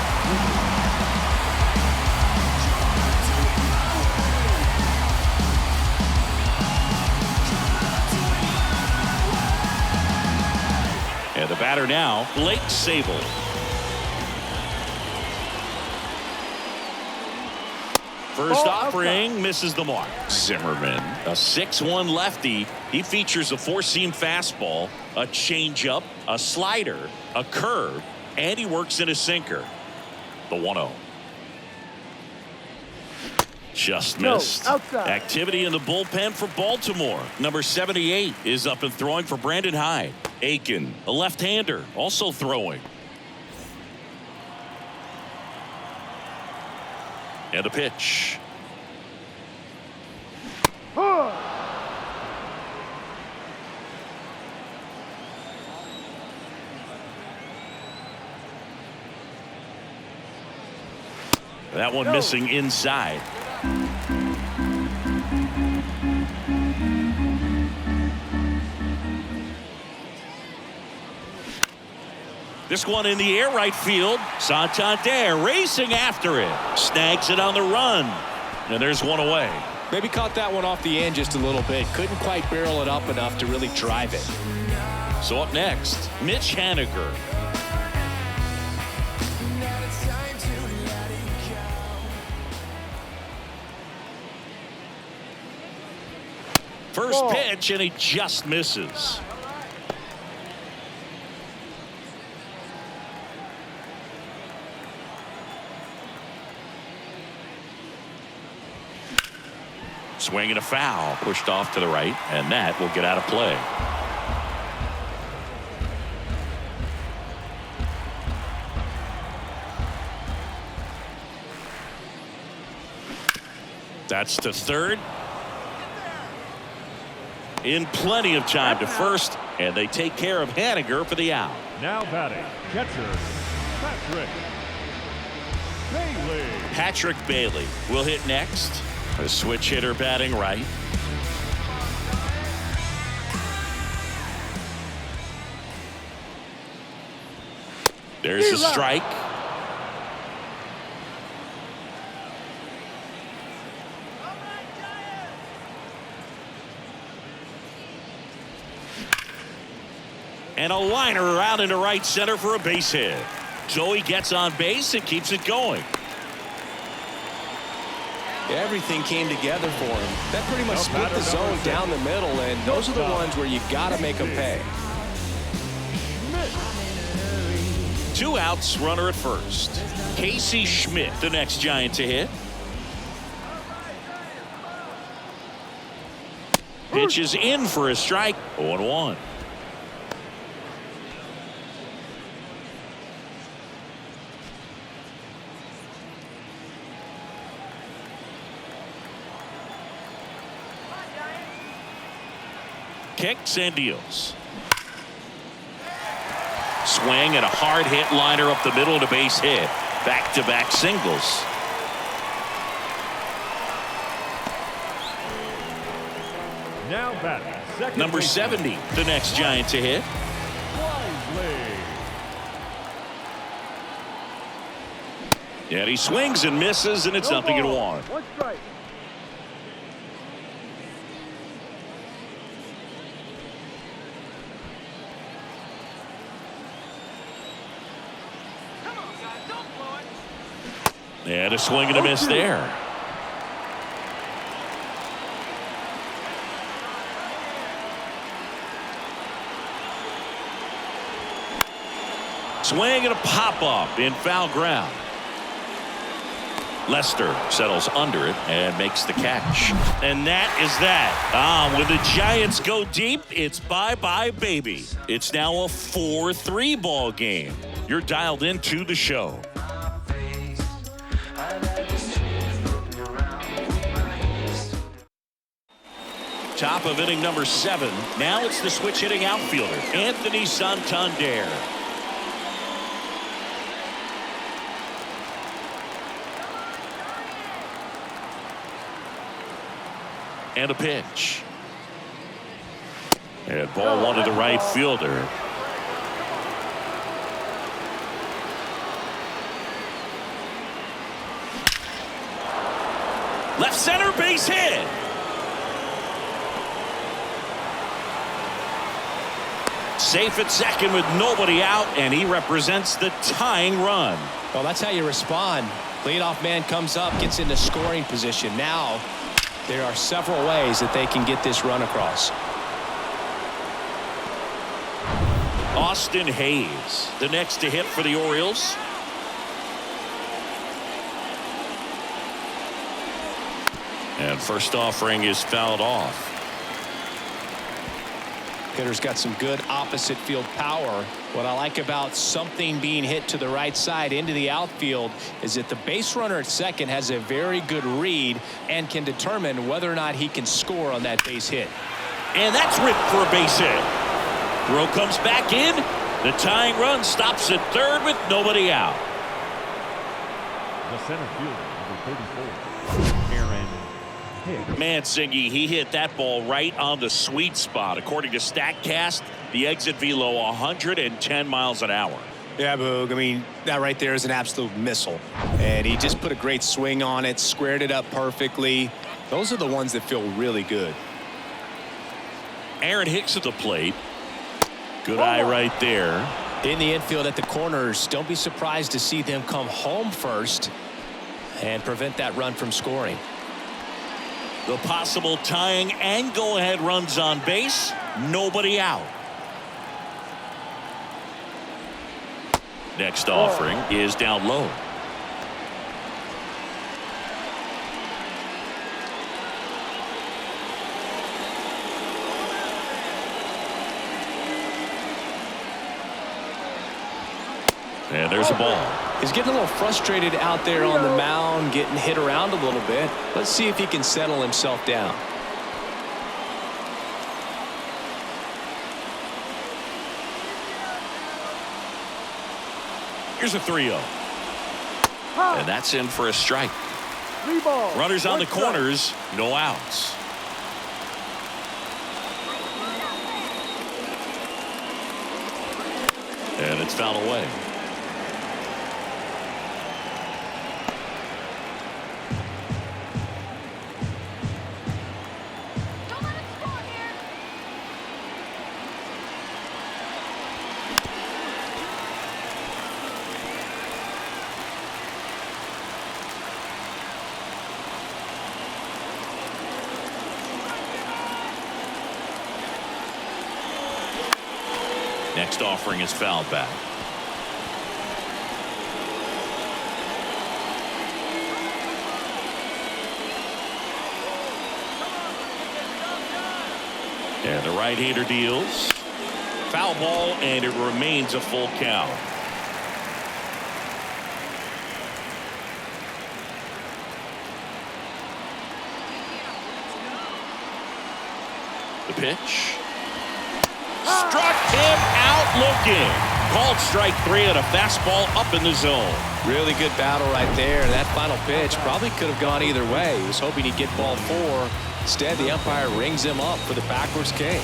And the batter now, Blake Sable. First offering misses the mark. Zimmerman, a 6'1" lefty. He features a 4-seam fastball, a changeup, a slider, a curve, and he works in a sinker. The 1-0. Just missed. Activity in the bullpen for Baltimore. Number 78 is up and throwing for Brandon Hyde. Aiken, a left-hander, also throwing. And a pitch. That one missing inside. This one in the air right field. Santander racing after it. Snags it on the run. And there's one away. Maybe caught that one off the end just a little bit. Couldn't quite barrel it up enough to really drive it. So up next, Mitch Haniger. First pitch, and he just misses. Swing and a foul, pushed off to the right, and that will get out of play. That's to third. In plenty of time to first, and they take care of Haniger for the out. Now batting, catcher, Patrick Bailey. Patrick Bailey will hit next. A switch hitter batting right. There's a strike. And a liner around into right center for a base hit. So he gets on base and keeps it going. Everything came together for him. That pretty much split the zone down the middle, and those are the ones where you got to make them pay. 2 outs, runner at first. Casey Schmidt, the next Giant to hit. Pitch is in for a strike. 0-1. kicks and deals. Swing and a hard hit liner up the middle and a base hit. Back-to-back singles. Now batting, second Number baseman, 70, the next Giant to hit. Wisely. And he swings and misses, and it's No nothing at ball. one. One strike. And a swing and a miss there. Swing and a pop-up in foul ground. Lester settles under it and makes the catch. And that is that. When the Giants go deep, it's bye-bye, baby. It's now a 4-3 ball game. You're dialed into the show. Top of inning number 7. Now it's the switch hitting outfielder, Anthony Santander. And a pitch. And ball one to the right fielder. Left center base hit. Safe at second with nobody out, and he represents the tying run. Well, that's how you respond. Leadoff man comes up, gets into scoring position. Now there are several ways that they can get this run across. Austin Hayes, the next to hit for the Orioles. And first offering is fouled off. Hitter's got some good opposite field power. What I like about something being hit to the right side into the outfield is that the base runner at second has a very good read and can determine whether or not he can score on that base hit. And that's ripped for a base hit. Throw comes back in. The tying run stops at third with nobody out. The center fielder, number 34, Aaron Hicks. Mancini, he hit that ball right on the sweet spot. According to StatCast, the exit velo 110 miles an hour. Yeah, Boog. I mean, that right there is an absolute missile. And he just put a great swing on it, squared it up perfectly. Those are the ones that feel really good. Aaron Hicks at the plate. Good eye right there. In the infield at the corners, don't be surprised to see them come home first and prevent that run from scoring. The possible tying and go-ahead runs on base. Nobody out. Next offering is down low. And there's a ball. He's getting a little frustrated out there on the mound, getting hit around a little bit. Let's see if he can settle himself down. Here's a 3-0. And that's in for a strike. 3 balls. Runners on One the strike. corners, no outs. And it's fouled away. Next offering is fouled back. And the right-hander deals. Foul ball, and it remains a full count. The pitch. Struck him out looking. Called strike 3 and a fastball up in the zone. Really good battle right there. That final pitch probably could have gone either way. He was hoping he'd get ball 4. Instead, the umpire rings him up for the backwards K.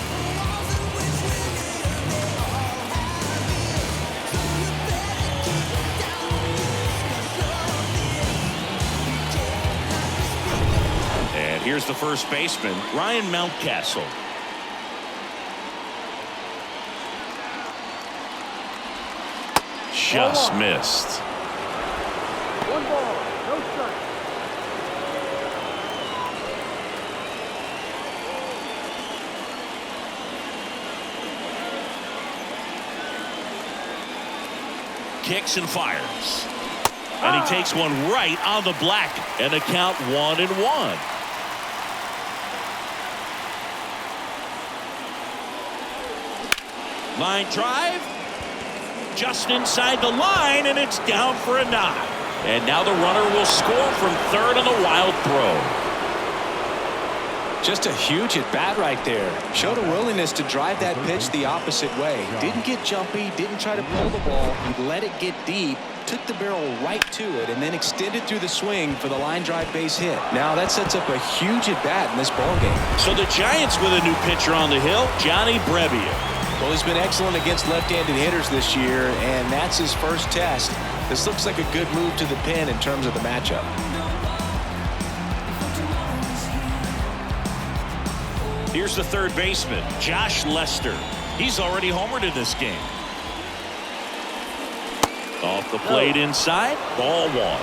And here's the first baseman, Ryan Mountcastle. Just missed. 1 ball, no strike. Kicks and fires. And he takes one right on the black. And the count 1-1. Line drive. Just inside the line, and it's down for a knock. And now the runner will score from third on the wild throw. Just a huge at bat right there. Showed a willingness to drive that pitch the opposite way. Didn't get jumpy, didn't try to pull the ball. He let it get deep, took the barrel right to it, and then extended through the swing for the line drive base hit. Now that sets up a huge at bat in this ball game. So the Giants with a new pitcher on the hill, Johnny Brebbia. Well, he's been excellent against left-handed hitters this year, and that's his first test. This looks like a good move to the pin in terms of the matchup. Here's the third baseman, Josh Lester. He's already homered in this game. Off the plate inside, ball 1.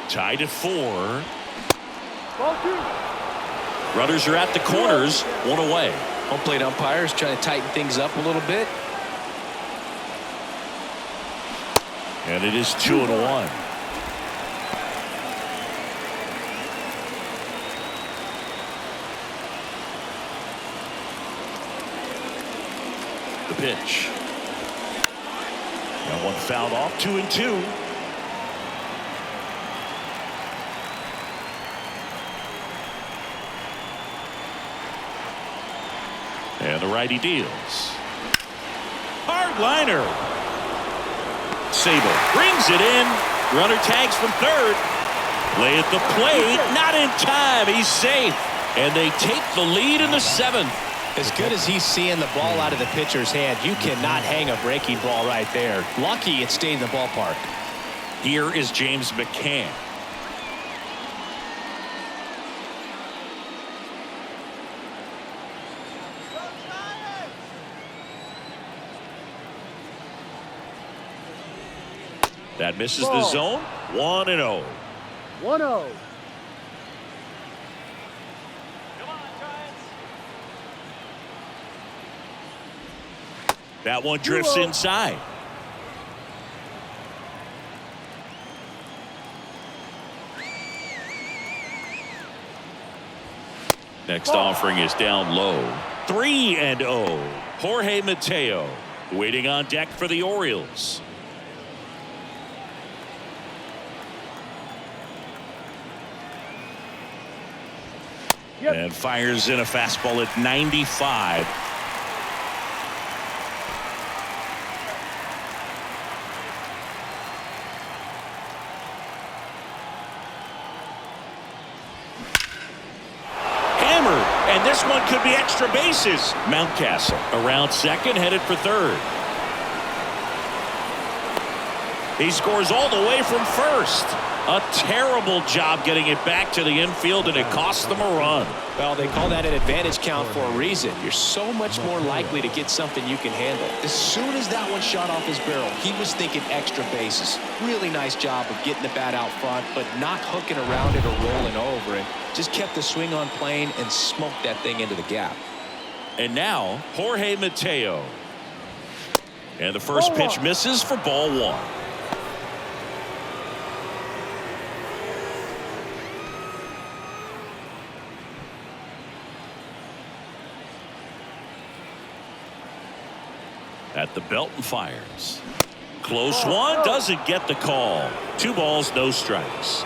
Tied at 4. Ball 2. Runners are at the corners, 1 away. Home plate umpires trying to tighten things up a little bit. And it is 2-1. The pitch. Got one fouled off, 2-2. And the righty deals. Hard liner. Sable brings it in. Runner tags from third. Play at the plate. Not in time. He's safe. And they take the lead in the 7th. As good as he's seeing the ball out of the pitcher's hand, you cannot hang a breaking ball right there. Lucky it stayed in the ballpark. Here is James McCann. That misses the zone. 1-0. 1-0. That one drifts inside. Next offering is down low. 3-0. Jorge Mateo waiting on deck for the Orioles. And fires in a fastball at 95. Hammered, and this one could be extra bases. Mountcastle around second, headed for third. He scores all the way from first. A terrible job getting it back to the infield, and it costs them a run. Well, they call that an advantage count for a reason. You're so much more likely to get something you can handle. As soon as that one shot off his barrel, he was thinking extra bases. Really nice job of getting the bat out front, but not hooking around it or rolling over it. Just kept the swing on plane and smoked that thing into the gap. And now, Jorge Mateo. And the first pitch misses for ball 1. at the belt and fires. Close one, doesn't get the call. 2 balls, no strikes.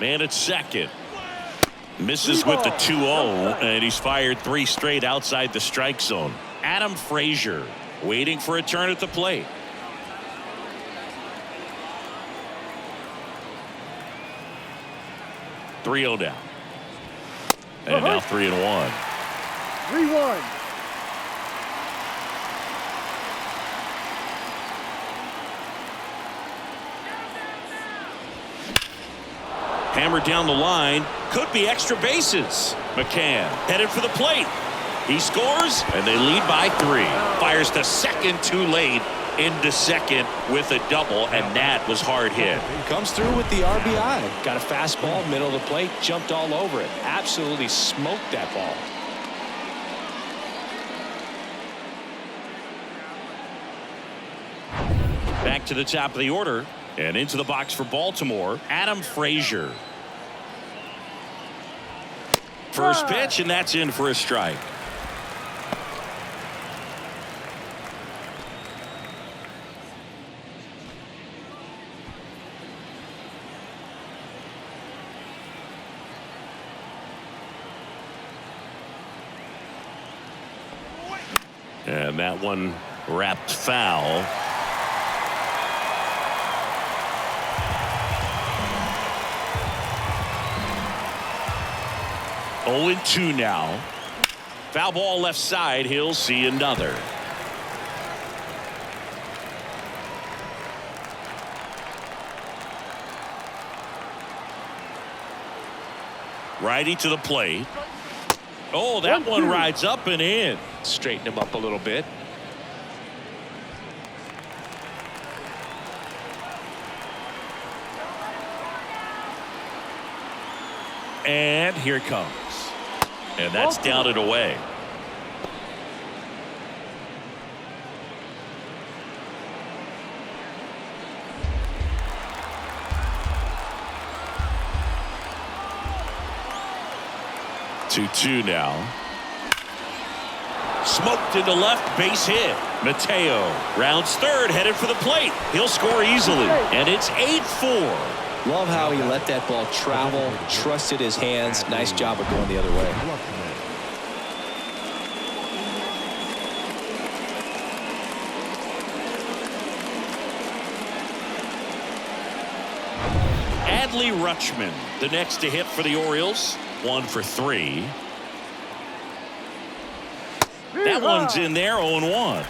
Man at second. Misses with the 2-0, and he's fired 3 straight outside the strike zone. Adam Frazier waiting for a turn at the plate. .3-0 down. And now 3-1. 3-1. Hammered down the line. Could be extra bases. McCann headed for the plate. He scores, and they lead by 3. Fires to second too late. Into second with a double, and that was hard hit. Comes through with the RBI. Got a fastball, middle of the plate, jumped all over it. Absolutely smoked that ball. Back to the top of the order, and into the box for Baltimore, Adam Frazier. First pitch, and that's in for a strike. And that one wrapped foul. Oh, 0-2 now. Foul ball left side. He'll see another. Righty to the plate. Oh, that one rides up and in. Straighten him up a little bit. And here it comes. And that's down and away. Two now. Smoked into left, base hit. Mateo rounds third, headed for the plate. He'll score easily, and it's 8-4. Love how he let that ball travel, trusted his hands. Nice job of going the other way. Adley Rutschman, the next to hit for the Orioles. 1 for 3. That one's in there, 0-1.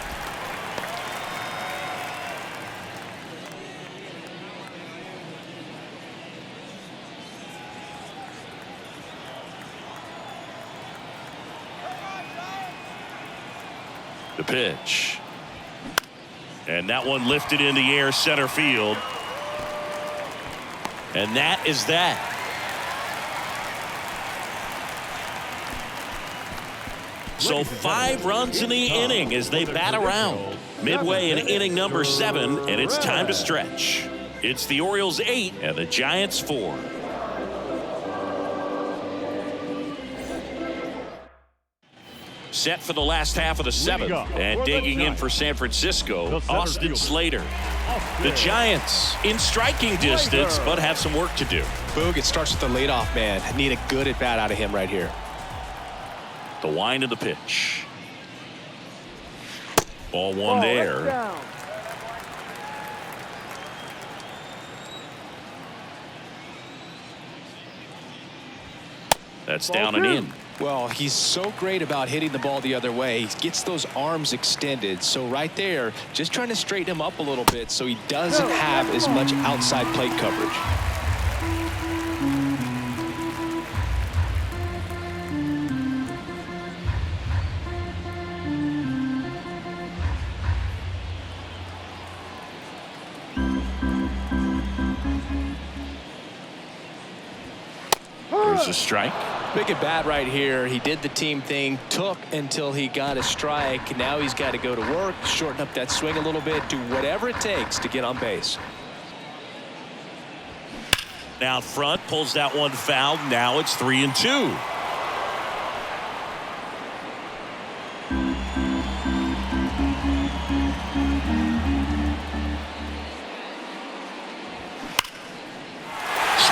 The pitch. And that one lifted in the air, center field. And that is that. So 5 runs in the inning as they bat around. Midway in inning number 7, and it's time to stretch. It's the Orioles 8 and the Giants 4. Set for the last half of the 7th, and digging in for San Francisco, Austin Slater. The Giants in striking distance, but have some work to do. Boog, it starts with the leadoff man. Need a good at bat out of him right here. The wind of the pitch. Ball 1 there. That's down and in. Well, he's so great about hitting the ball the other way. He gets those arms extended. So right there, just trying to straighten him up a little bit so he doesn't have as much outside plate coverage. There's a strike. Big at bat right here. He did the team thing, took until he got a strike. Now he's got to go to work, shorten up that swing a little bit, do whatever it takes to get on base. Now front, pulls that one foul. Now it's 3-2.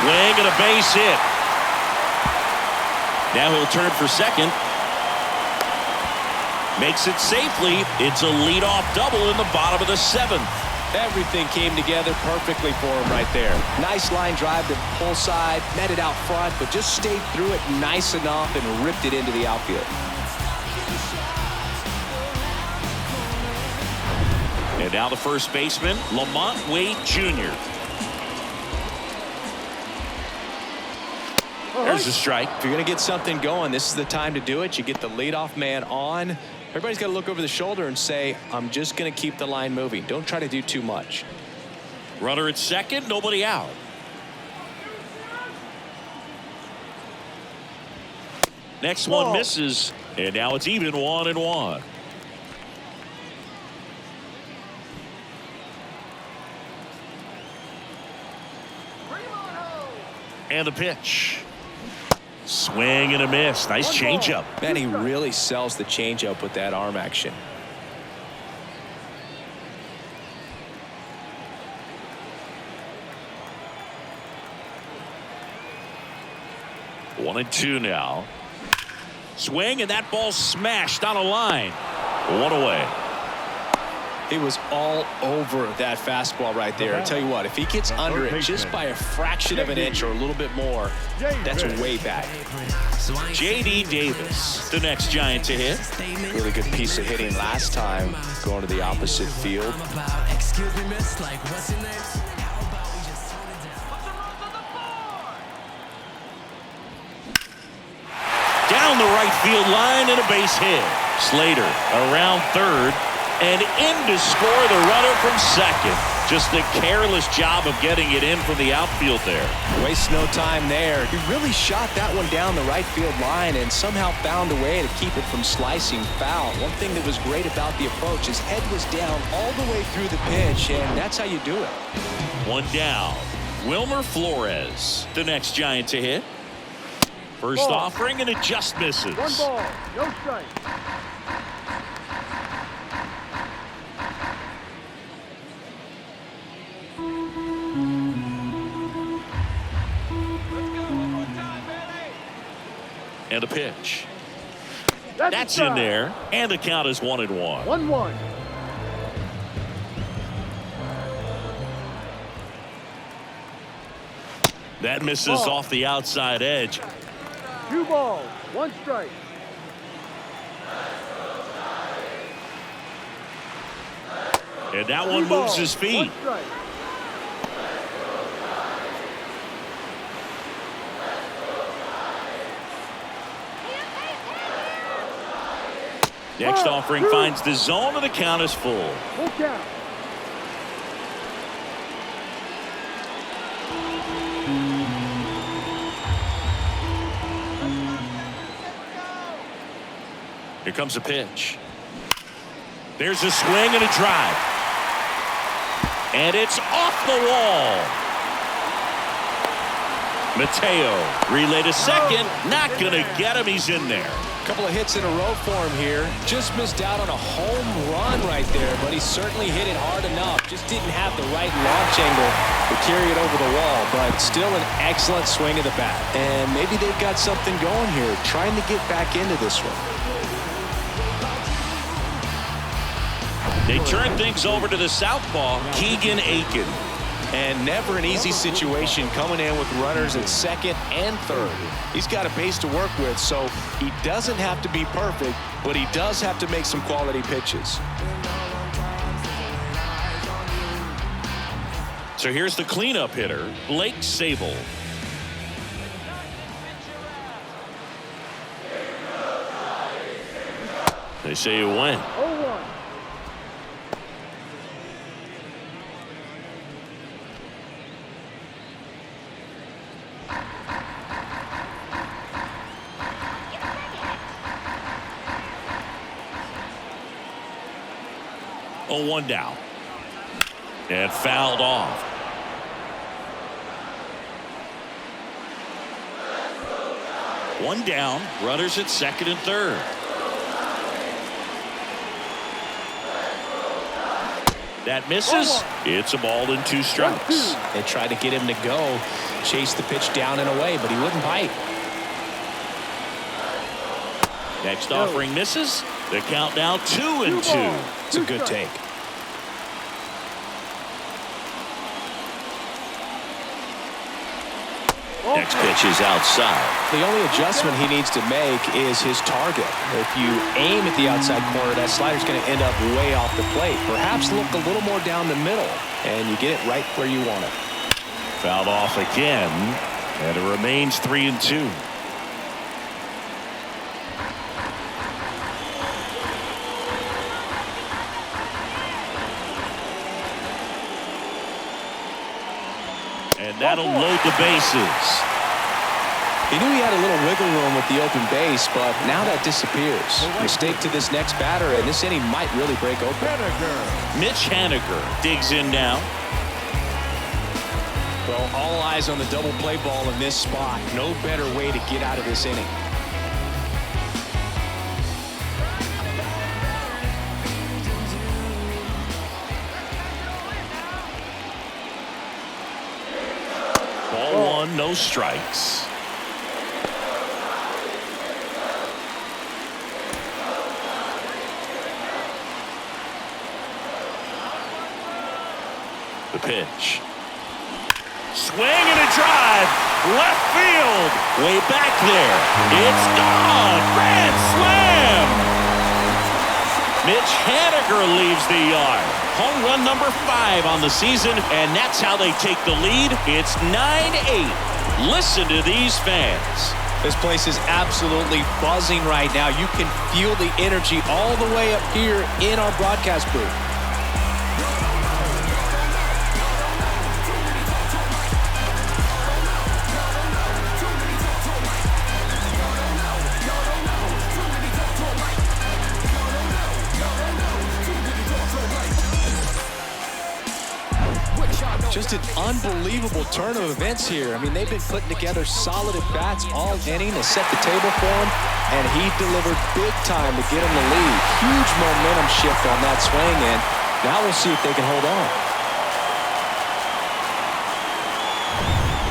Swing and a base hit. Now he'll turn for second. Makes it safely. It's a leadoff double in the bottom of the 7th. Everything came together perfectly for him right there. Nice line drive to pull side, met it out front, but just stayed through it nice enough and ripped it into the outfield. And now the first baseman, Lamont Wade Jr. There's a strike. If you're going to get something going, this is the time to do it. You get the leadoff man on. Everybody's got to look over the shoulder and say, I'm just going to keep the line moving. Don't try to do too much. Runner at second, nobody out. Next one misses, and now it's even 1-1. And the pitch. Swing and a miss. Nice changeup. Man, he really sells the changeup with that arm action. One and two now. Swing, and that ball smashed on a line. One away. He was all over that fastball right there. I tell you what, if he gets under it just by a fraction of an inch or a little bit more, that's way back. J.D. Davis, the next Giant to hit. Really good piece of hitting last time, going to the opposite field. Down the right field line and a base hit. Slater around third. And in to score the runner from second. Just a careless job of getting it in from the outfield there. Waste no time there. He really shot that one down the right field line and somehow found a way to keep it from slicing foul. One thing that was great about the approach, his head was down all the way through the pitch, and that's how you do it. One down. Wilmer Flores, the next Giant to hit. First offering, and it just misses. 1 ball, no strike. And a pitch. That's in there, and the count is 1-1. 1-1. That misses off the outside edge. 2 balls, 1 strike. And that one moves his feet. 1 strike. Next offering finds the zone, and the count is full. Full count. Here comes a pitch. There's a swing and a drive. And it's off the wall. Mateo relay to second. Not going to get him. He's in there. Couple of hits in a row for him here. Just missed out on a home run right there, but he certainly hit it hard enough. Just didn't have the right launch angle to carry it over the wall, but still an excellent swing of the bat. And maybe they've got something going here, trying to get back into this one. They turn things over to the southpaw, Keegan Aiken. And never an easy situation coming in with runners at second and third. He's got a base to work with, so he doesn't have to be perfect, but he does have to make some quality pitches. So here's the cleanup hitter, Blake Sable. They say you win. 0-1. Oh, 1 down. And fouled off. One down. Runners at second and third. That misses. It's a ball and 2 strikes. They tried to get him to go, chase the pitch down and away, but he wouldn't bite. Next offering misses. The count now 2-2. It's a good take. Next pitch is outside. The only adjustment he needs to make is his target. If you aim at the outside corner, that slider's going to end up way off the plate. Perhaps look a little more down the middle, and you get it right where you want it. Fouled off again, and it remains 3-2. And that'll load the bases. He knew he had a little wiggle room with the open base, but now that disappears. Mistake to this next batter, and this inning might really break open. Mitch Haniger digs in now. Well, all eyes on the double play ball in this spot. No better way to get out of this inning. Ball 1, no strikes. The pitch. Swing and a drive. Left field. Way back there. It's gone. Grand slam. Mitch Haniger leaves the yard. Home run number 5 on the season, and that's how they take the lead. It's 9-8. Listen to these fans. This place is absolutely buzzing right now. You can feel the energy all the way up here in our broadcast booth. Just an unbelievable turn of events here. I mean, they've been putting together solid at-bats all inning to set the table for him, and he delivered big time to get him the lead. Huge momentum shift on that swing, and now we'll see if they can hold on.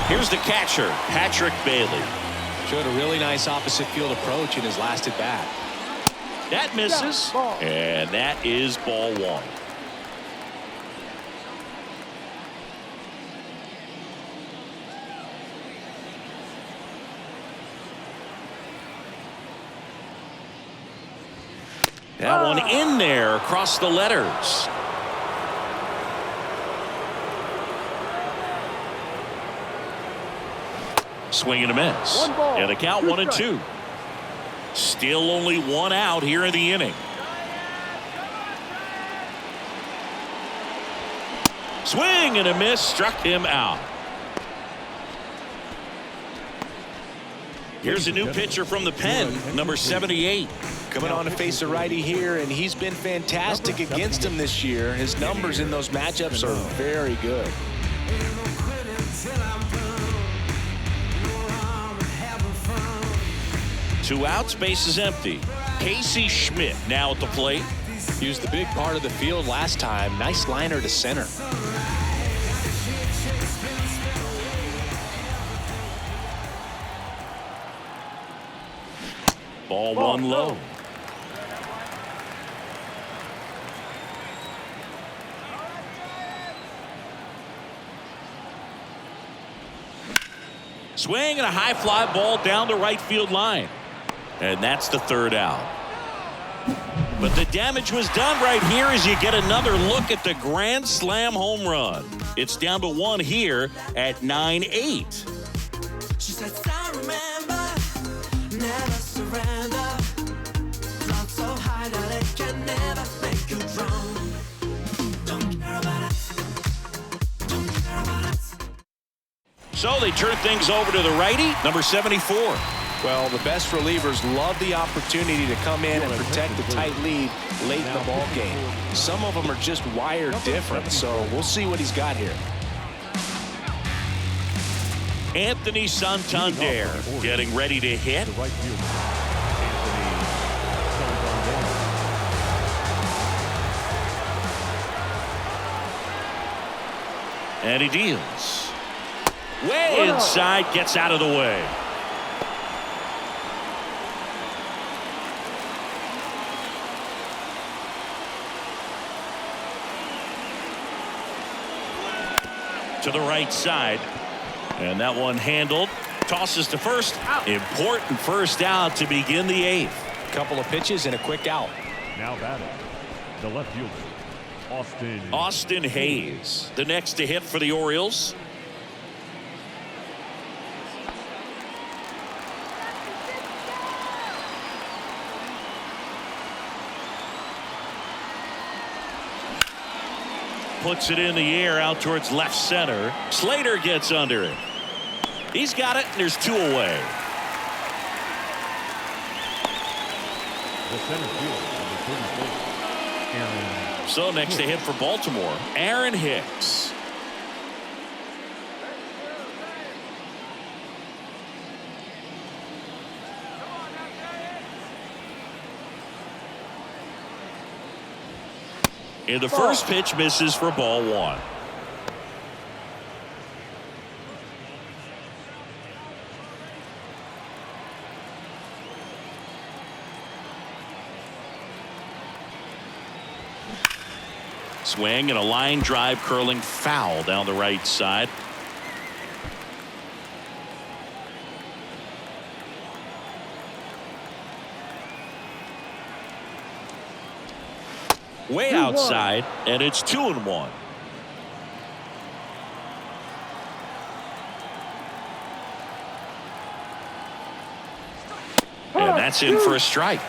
Here's the catcher, Patrick Bailey. Showed a really nice opposite field approach in his last at-bat. That misses, and that is ball 1. That one in there across the letters. Swing and a miss. And a count 1-2. Still only 1 out here in the inning. Swing and a miss, struck him out. Here's a new pitcher from the pen, number 78. Coming on to face a righty here, and he's been fantastic against him this year. His numbers in those matchups are very good. Two outs, base is empty. Casey Schmidt now at the plate. Used the big part of the field last time. Nice liner to center. Ball 1 low. Swing and a high fly ball down the right field line. And that's the 3rd out. But the damage was done right here as you get another look at the grand slam home run. It's down to 1 here at 9-8. She said, I remember, never surrender. Not so high that it can never make you drown. Don't care about us. Don't care about us. So they turn things over to the righty, number 74. Well, the best relievers love the opportunity to come in and protect the tight lead late in the ball game. Some of them are just wired different, so we'll see what he's got here. Anthony Santander getting ready to hit. And he deals. Way inside, gets out of the way. To the right side. And that one handled. Tosses to first. Important first out to begin the 8th. Couple of pitches and a quick out. Now batting, the left fielder, Austin Hayes, the next to hit for the Orioles. Puts it in the air out towards left center. Slater gets under it. He's got it, and there's 2 away. The center fielder, number 34, Aaron. So next to hit for Baltimore, Aaron Hicks. And the first pitch misses for ball 1. Swing and a line drive curling foul down the right side. Way outside, and it's 2-1. And that's in for a strike.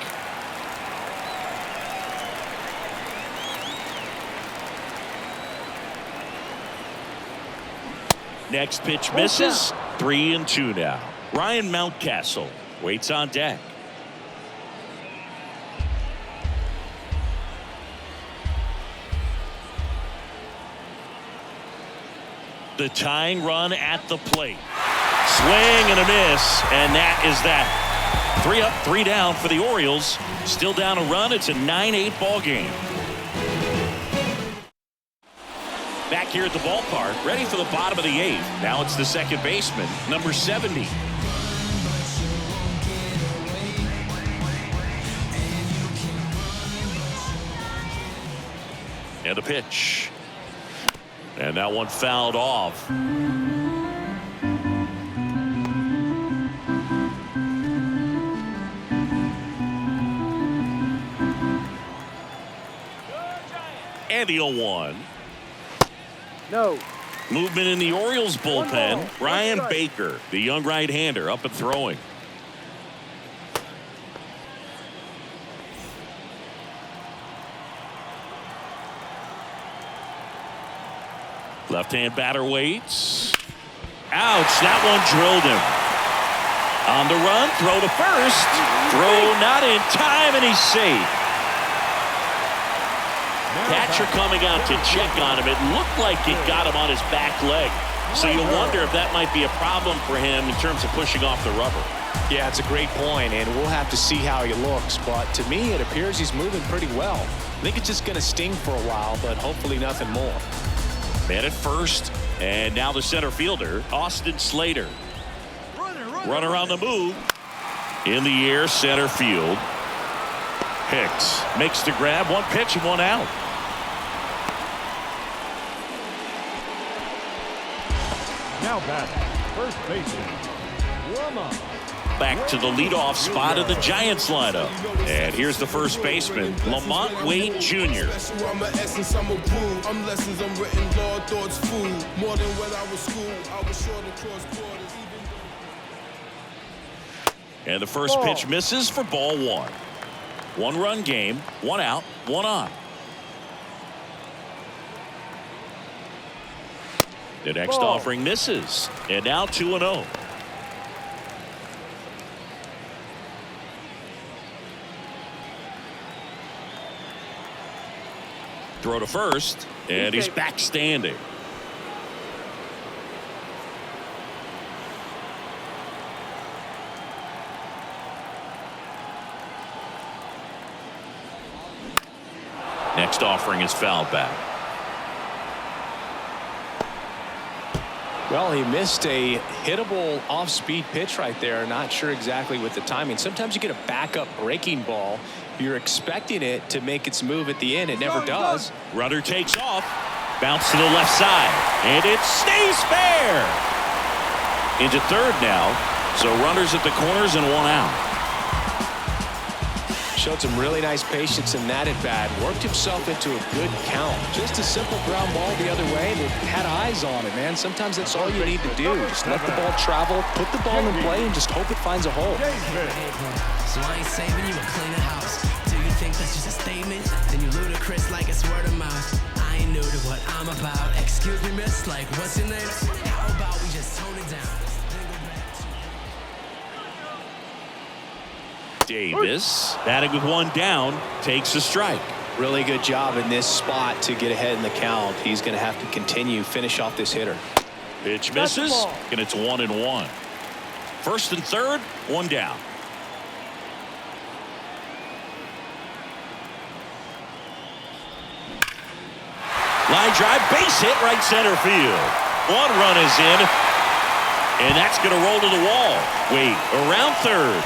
Next pitch misses. 3-2 now. Ryan Mountcastle waits on deck. The tying run at the plate. Swing and a miss, and that is that. 3 up, 3 down for the Orioles. Still down a run. It's a 9-8 ball game. Back here at the ballpark, ready for the bottom of the 8th. Now it's the second baseman, number 70. And the pitch. And that one fouled off. And the 0-1. No. Movement in the Orioles bullpen. Ryan Baker, the young right-hander, up and throwing. Left-hand batter waits. Ouch, that one drilled him. On the run, throw to first. Throw not in time, and he's safe. Catcher coming out to check on him. It looked like it got him on his back leg. So you wonder if that might be a problem for him in terms of pushing off the rubber. Yeah, it's a great point, and we'll have to see how he looks. But to me, it appears he's moving pretty well. I think it's just going to sting for a while, but hopefully nothing more. Man at first, and now the center fielder, Austin Slater. Runner on the move. In the air, center field. Hicks makes the grab. 1 pitch and 1 out. Now batting, first baseman, Lama. Back to the leadoff spot of the Giants lineup. And here's the first baseman, Lamont Wade Jr. I'm an essence, I'm a brew. I'm lessons, I'm written law, thoughts food. More than when I was school, I was sure to cross borders. And the first pitch misses for ball 1. 1-run game, 1 out, 1 on. The next offering misses. And now 2-0. Throw to first, and he's back standing. Next offering is fouled back. Well, he missed a hittable off-speed pitch right there. Not sure exactly with the timing. Sometimes you get a backup breaking ball. You're expecting it to make its move at the end. It never does. Runner takes off. Bounce to the left side. And it stays fair. Into third now. So runners at the corners and one out. Showed some really nice patience in that at bat. Worked himself into a good count. Just a simple ground ball the other way that had eyes on it, man. Sometimes that's all you need to do. Just let the ball travel, put the ball in play, and just hope it finds a hole. So I ain't saving you a cleaner house. Do you think that's just a statement? Then you ludicrous like it's word of mouth. I ain't new to what I'm about. Excuse me, miss, like what's your name? How about we just tone it down? Davis, batting with one down, takes a strike. Really good job in this spot to get ahead in the count. He's going to have to continue, finish off this hitter. Pitch misses, and it's 1-1. First and third, one down. Line drive, base hit, right center field. One run is in, and that's going to roll to the wall. Wait, around third.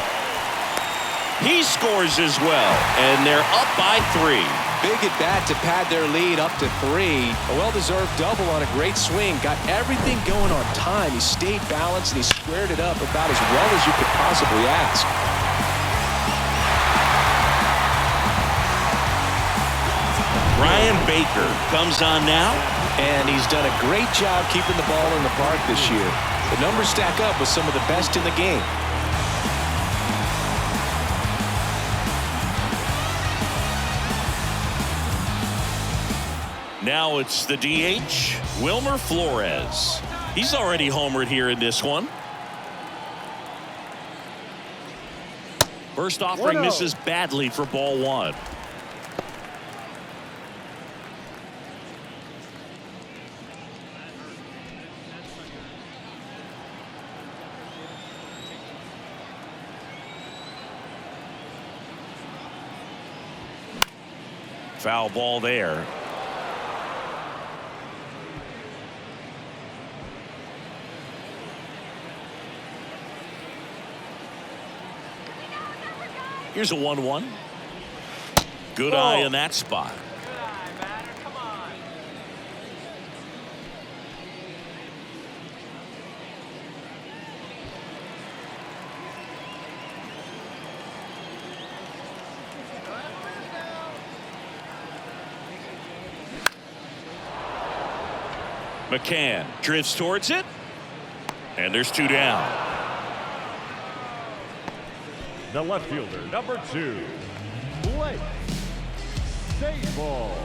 He scores as well, and they're up by 3. Big at bat to pad their lead up to 3. A well-deserved double on a great swing. Got everything going on time. He stayed balanced, and he squared it up about as well as you could possibly ask. Ryan Baker comes on now. And he's done a great job keeping the ball in the park this year. The numbers stack up with some of the best in the game. Now it's the DH, Wilmer Flores. He's already homered here in this one. First offering misses badly for ball one. Foul ball there. Here's a 1-1. Good eye in that spot. McCann drifts towards it, and there's 2 down. The left fielder, number 2, Blake Sable.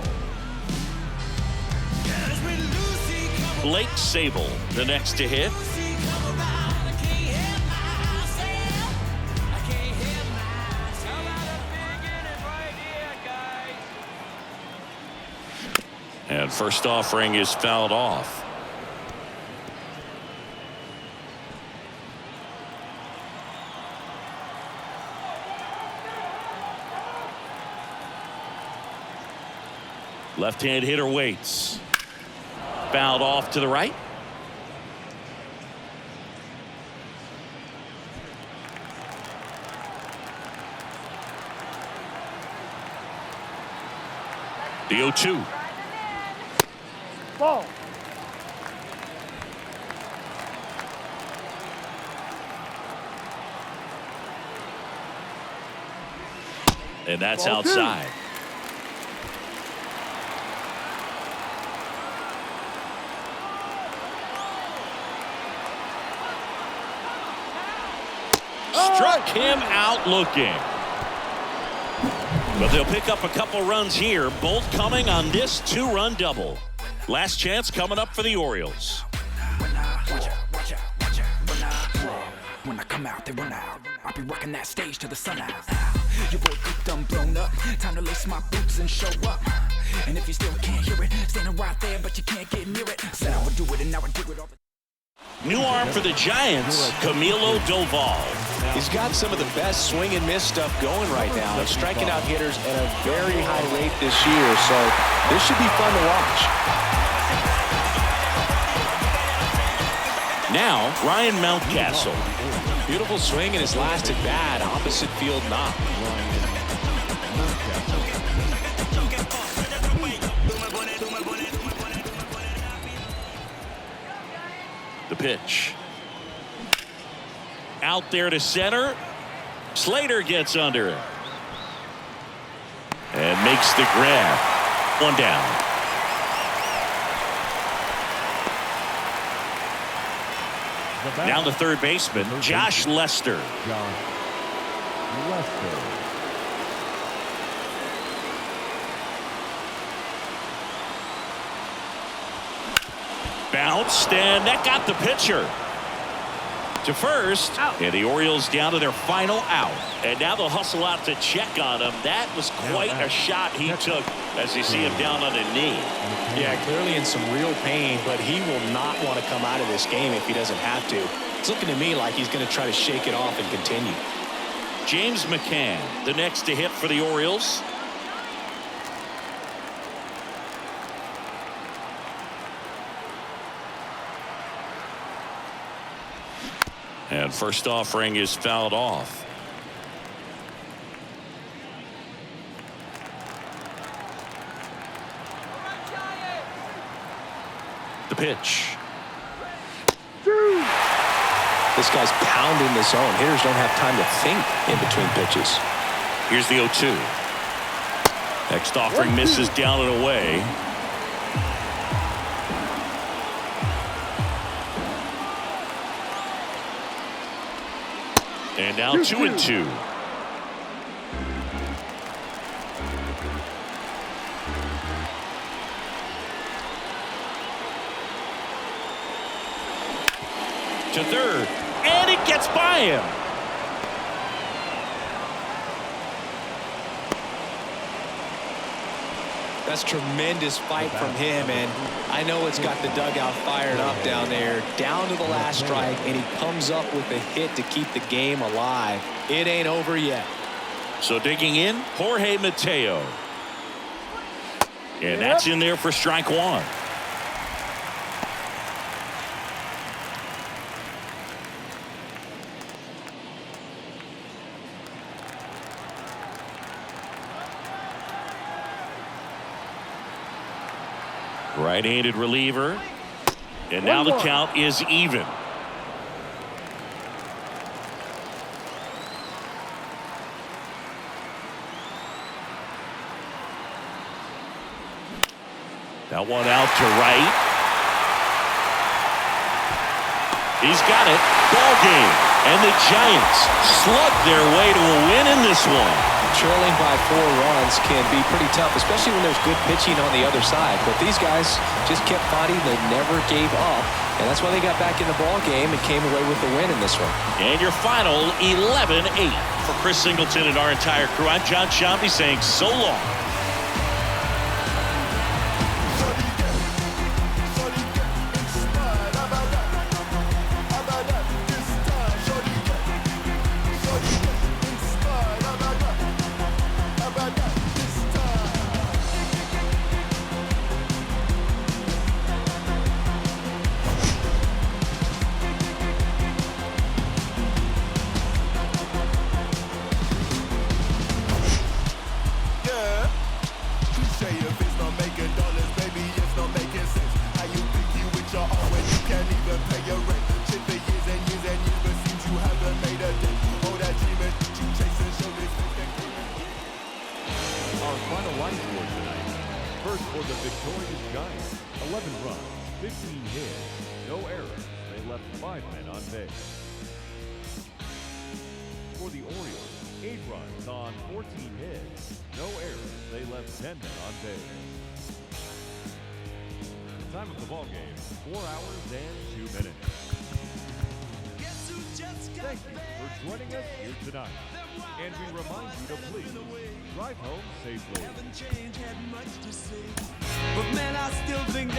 Blake Sable, the next to hit. And first offering is fouled off. Left-hand hitter waits. Fouled off to the right. The 0-2. Ball. And that's outside. Struck him out looking. But they'll pick up a couple runs here, both coming on this 2-run double. Last chance coming up for the Orioles. When I come out, they run out. I'll be rocking that stage till the sun out. Your boy cooked, I'm blown up. Time to lace my boots and show up. And if you still can't hear it, standing right there, but you can't get near it. Said I would do it, and now I do it all the New arm for the Giants, Camilo Doval. He's got some of the best swing and miss stuff going right now. He's striking out hitters at a very high rate this year, so this should be fun to watch. Now, Ryan Mountcastle. Beautiful swing in his last at bat. Opposite field knock. The pitch. Out there to center. Slater gets under it. And makes the grab. One down. Down the third baseman, Josh Lester. Bounced, and that got the pitcher to first. And the Orioles down to their final out. And now they'll hustle out to check on him. That was quite a shot he took as you see him down on a knee. Yeah, clearly in some real pain, but he will not want to come out of this game if he doesn't have to. It's looking to me like he's going to try to shake it off and continue. James McCann, the next to hit for the Orioles. And first offering is fouled off. The pitch. This guy's pounding the zone. Hitters don't have time to think in between pitches. Here's the 0-2. Next offering misses down and away. And now 2-2. To third, and it gets by him. That's tremendous fight from him, and I know it's got the dugout fired up down there. Down to the last strike, and he comes up with a hit to keep the game alive. It ain't over yet. So digging in, Jorge Mateo. And that's in there for strike one. Right-handed reliever. And now the count is even. That one out to right. He's got it. Ball game. And the Giants slug their way to a win in this one. Trailing by 4 runs can be pretty tough, especially when there's good pitching on the other side. But these guys just kept fighting. They never gave up. And that's why they got back in the ball game and came away with the win in this one. And your final 11-8. For Chris Singleton and our entire crew, I'm John Shambi saying so long. First for the victorious Giants, 11 runs, 15 hits, no errors. They left 5 men on base. For the Orioles, 8 runs on 14 hits, no errors. They left 10 men on base. Time of the ball game, 4 hours and 2 minutes. Thank you for joining us here tonight. And we remind you to please drive home safely. But man, I still think